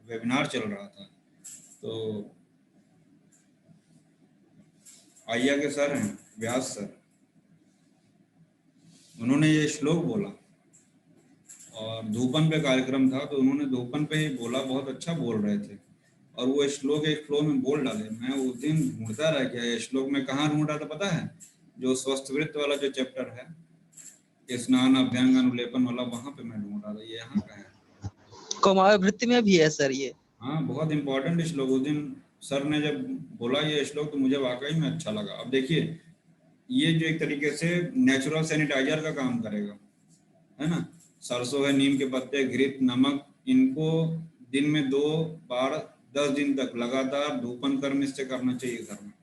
वेबिनार चल रहा था, तो आइया के सर हैं व्यास सर, उन्होंने ये श्लोक बोला और धूपन पे कार्यक्रम था तो उन्होंने धूपन पे ही बोला, बहुत अच्छा बोल रहे थे और वो श्लोक एक फ्लो में बोल डाले। मैं उस दिन ढूंढता रह गया ये श्लोक में, कहाँ ढूंढा था पता है? जो स्वस्थ वृत्त वाला जो चैप्टर है, स्नान अभ्यंग अनुलेपन वाला, वहां पे मैं ढूंढ रहा था। ये यहाँ का है, कौमार वृत्ति में भी है सर ये। हाँ बहुत इंपॉर्टेंट श्लोक। उस दिन सर ने जब बोला ये श्लोक तो मुझे वाकई में अच्छा लगा। अब देखिए ये जो एक तरीके से नेचुरल सैनिटाइजर का काम करेगा, है ना। सरसों है, नीम के पत्ते, घृत, नमक, इनको दिन में 2 बार 10 दिन तक लगातार धूपन कर्म इससे करना चाहिए घर में।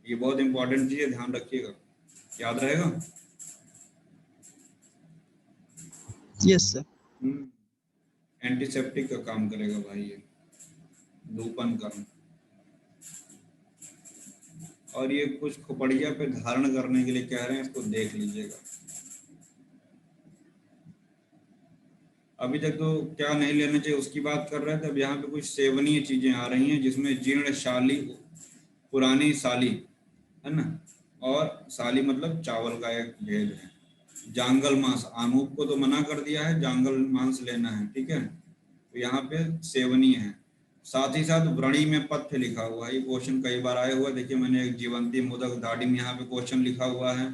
ये बहुत इंपॉर्टेंट चीज है, ध्यान रखिएगा, याद रहेगा। Yes sir. एंटीसेप्टिक का काम करेगा भाई ये धूपन कर्म। और ये कुछ खोपड़िया पे धारण करने के लिए कह रहे हैं, इसको देख लीजिएगा। अभी तक तो क्या नहीं लेना चाहिए उसकी बात कर रहे थे, अब यहाँ पे कुछ सेवनीय चीजें आ रही हैं जिसमें जीर्ण शाली, पुरानी साली, है ना, और साली मतलब चावल का एक भेद है। जांगल मांस, आनूप को तो मना कर दिया है, जांगल मांस लेना है, ठीक है, तो यहाँ पे सेवनीय है। साथ ही साथ व्रणी में पथ्य लिखा हुआ है, ये क्वेश्चन कई बार आया हुआ है। देखिए मैंने एक जीवंती मोदक दाडिम यहाँ पे क्वेश्चन लिखा हुआ है।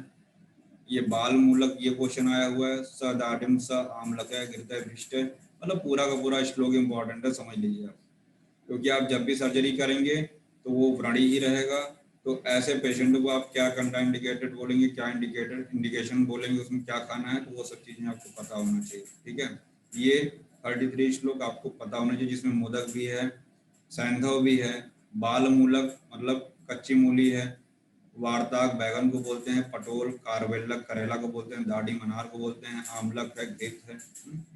ये बाल मूलक ये क्वेश्चन आया हुआ है, स दाडिम स आमलक घृतय भ्रिष्ट, मतलब पूरा का पूरा श्लोक इंपॉर्टेंट है, समझ लीजिए आप। क्योंकि आप जब भी सर्जरी करेंगे तो वो व्रणी ही रहेगा, तो ऐसे पेशेंट को आप क्या कंट्राइंडिकेटेड बोलेंगे, क्या इंडिकेटेड इंडिकेशन बोलेंगे, उसमें क्या खाना है, तो वो सब चीजें आपको पता होना चाहिए, ठीक है। ये 33 श्लोक आपको पता होना चाहिए, जिसमें मोदक भी है, सैंधव भी है, बाल मूलक मतलब कच्ची मूली है, वार्ताक बैगन को बोलते हैं, पटोल कारवेलक करेला को बोलते हैं, दाढ़ी अनार को बोलते हैं, आमलक है, घृत है,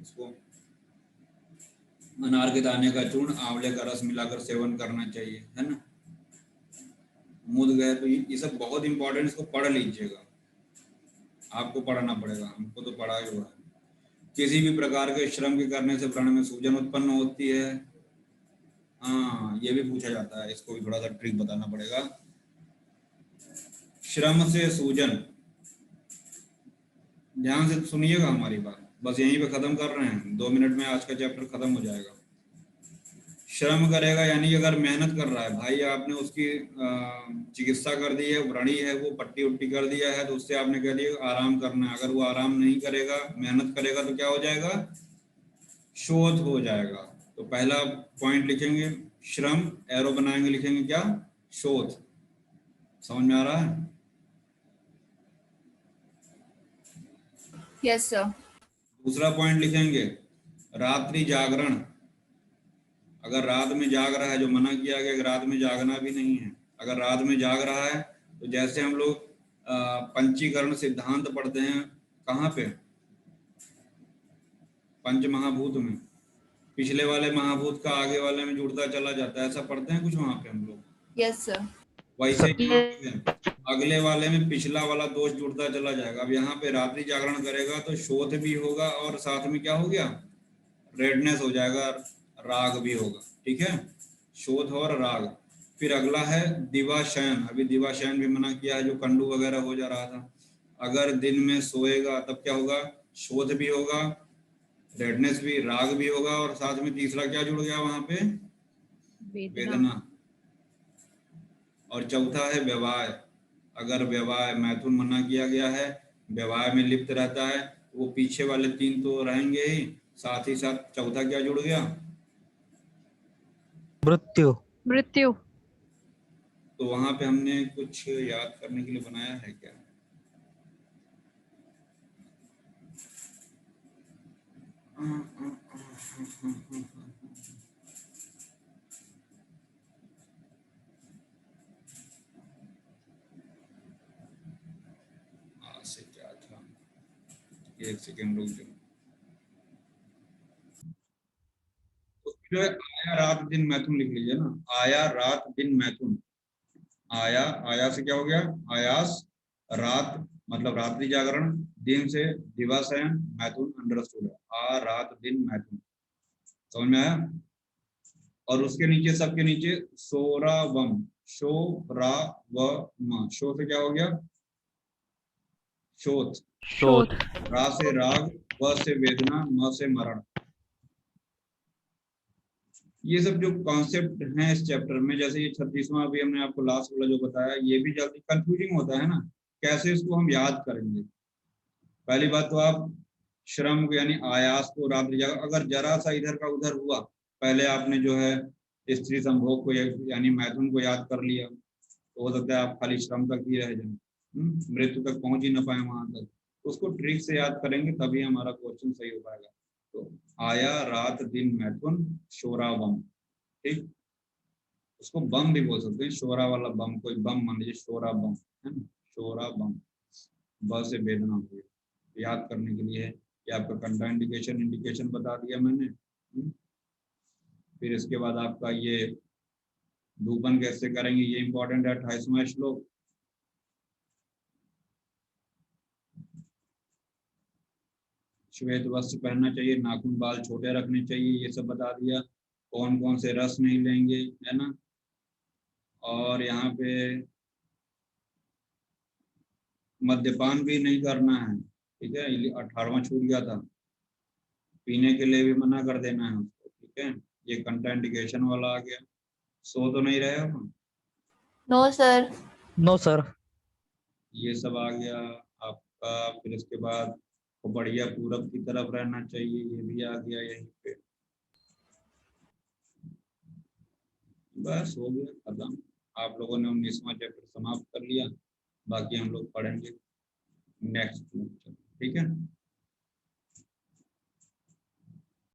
इसको अनार के दाने का चूर्ण, आंवले का रस मिलाकर सेवन करना चाहिए, है ना। मुद गए तो ये सब बहुत इंपॉर्टेंट, इसको पढ़ लीजिएगा, आपको पढ़ना पड़ेगा, हमको तो पढ़ा ही हुआ है। किसी भी प्रकार के श्रम के करने से व्रण में सूजन उत्पन्न होती है। हाँ ये भी पूछा जाता है, इसको भी थोड़ा सा ट्रिक बताना पड़ेगा। श्रम से सूजन, ध्यान से सुनिएगा हमारी बात, बस यहीं पे खत्म कर रहे हैं, 2 मिनट में आज का चैप्टर खत्म हो जाएगा। श्रम करेगा यानी अगर मेहनत कर रहा है भाई, आपने उसकी चिकित्सा कर दी है, व्रणी है, वो पट्टी उट्टी कर दिया है, तो उससे आपने कह दिया आराम करना है। अगर वो आराम नहीं करेगा, मेहनत करेगा, तो क्या हो जाएगा? शोध हो जाएगा। तो पहला पॉइंट लिखेंगे श्रम, एरो बनाएंगे, लिखेंगे क्या? शोध। समझ में आ रहा है? Yes sir. दूसरा पॉइंट लिखेंगे रात्रि जागरण। अगर रात में जाग रहा है, जो मना किया गया कि रात में जागना भी नहीं है, अगर रात में जाग रहा है तो जैसे हम लोग पंचीकरण सिद्धांत पढ़ते हैं, कहाँ पे? पंच महाभूत में, पिछले वाले महाभूत का आगे वाले में जुड़ता चला जाता है, ऐसा पढ़ते हैं कुछ वहां पे हम लोग। Yes sir. वैसे यहाँ पे अगले वाले में पिछला वाला दोष जुड़ता चला जाएगा। अब यहाँ पे रात्रि जागरण करेगा तो शोथ भी होगा और साथ में क्या हो गया? रेडनेस हो जाएगा, राग भी होगा, ठीक है, शोथ और राग। फिर अगला है दिवाशयन। अभी दिवाशयन भी मना किया है, जो कंडू वगैरह हो जा रहा था। अगर दिन में सोएगा तब क्या होगा? शोथ भी होगा, रेडनेस भी, राग भी होगा, और साथ में तीसरा क्या जुड़ गया वहां पे? वेदना। और चौथा है व्यवाय। अगर व्यवाय, मैथुन मना किया गया है, व्यवाय में लिप्त रहता है, वो पीछे वाले 3 तो रहेंगे ही, साथ ही साथ चौथा क्या जुड़ गया? मृत्यु। मृत्यु। तो वहां पे हमने कुछ याद करने के लिए बनाया है क्या? से क्या था? एक सेकेंड रुक जाओ। जो है आया रात दिन मैथुन लिख लीजिए ना, आया रात दिन मैथुन। आया, आया से क्या हो गया आयास, रात मतलब रात्रि जागरण, दिन से दिवस है, मैथुन अंडरस्टूड है, आ रात दिन मैथुन, समझ में आया। और उसके नीचे सबके नीचे सोरावम, शो रा व म, शो से क्या हो गया शोथ, शोध। रा से राग, व से वेदना, म से मरण। ये सब जो कॉन्सेप्ट हैं इस चैप्टर में, जैसे ये 36वां अभी हमने आपको लास्ट वाला जो बताया, ये भी जल्दी कंफ्यूजिंग होता है ना, कैसे इसको हम याद करेंगे। पहली बात तो आप श्रम को यानी आयास को रात्रि जागरण, अगर जरा सा इधर का उधर हुआ, पहले आपने जो है स्त्री संभोग को यानी मैथुन को याद कर लिया, तो हो सकता है आप खाली श्रम तक ही रह जाए, मृत्यु तक पहुंच ही ना पाए वहां तक। तो उसको ट्रिक से याद करेंगे तभी हमारा क्वेश्चन सही हो पाएगा। तो आया रात दिन मैथुन शोरावम, ठीक, उसको बम भी बोल सकते हैं, शोरा वाला बम, कोई बम मान लीजिए शोरा बम है ना, शोरा बम, ब से वेदना हो गया, याद करने के लिए है। कि आपका कंट्राइंडिकेशन इंडिकेशन बता दिया मैंने। फिर इसके बाद आपका ये धूपन कैसे करेंगे, ये इंपॉर्टेंट है 28वां श्लोक। श्वेत वस्त्र पहनना चाहिए, नाखून बाल छोटे रखने चाहिए, ये सब बता दिया। कौन कौन से रस नहीं लेंगे, है ना। और यहाँ पे मद्यपान भी नहीं करना है, ठीक है, 18वां छूट गया था। पीने के लिए भी मना कर देना है उसको, ठीक है। ये कंट्राइंडिकेशन वाला आ गया। सो तो नहीं रहे हो, नो सर। No sir. ये सब आ गया आपका। फिर इसके बाद तो बढ़िया पूरब की तरफ रहना चाहिए, ये भी आ गया यहीं पे। बस हो गया खत्म, आप लोगों ने 19वां चैप्टर समाप्त कर लिया। बाकी हम लोग पढ़ेंगे नेक्स्ट, ठीक है।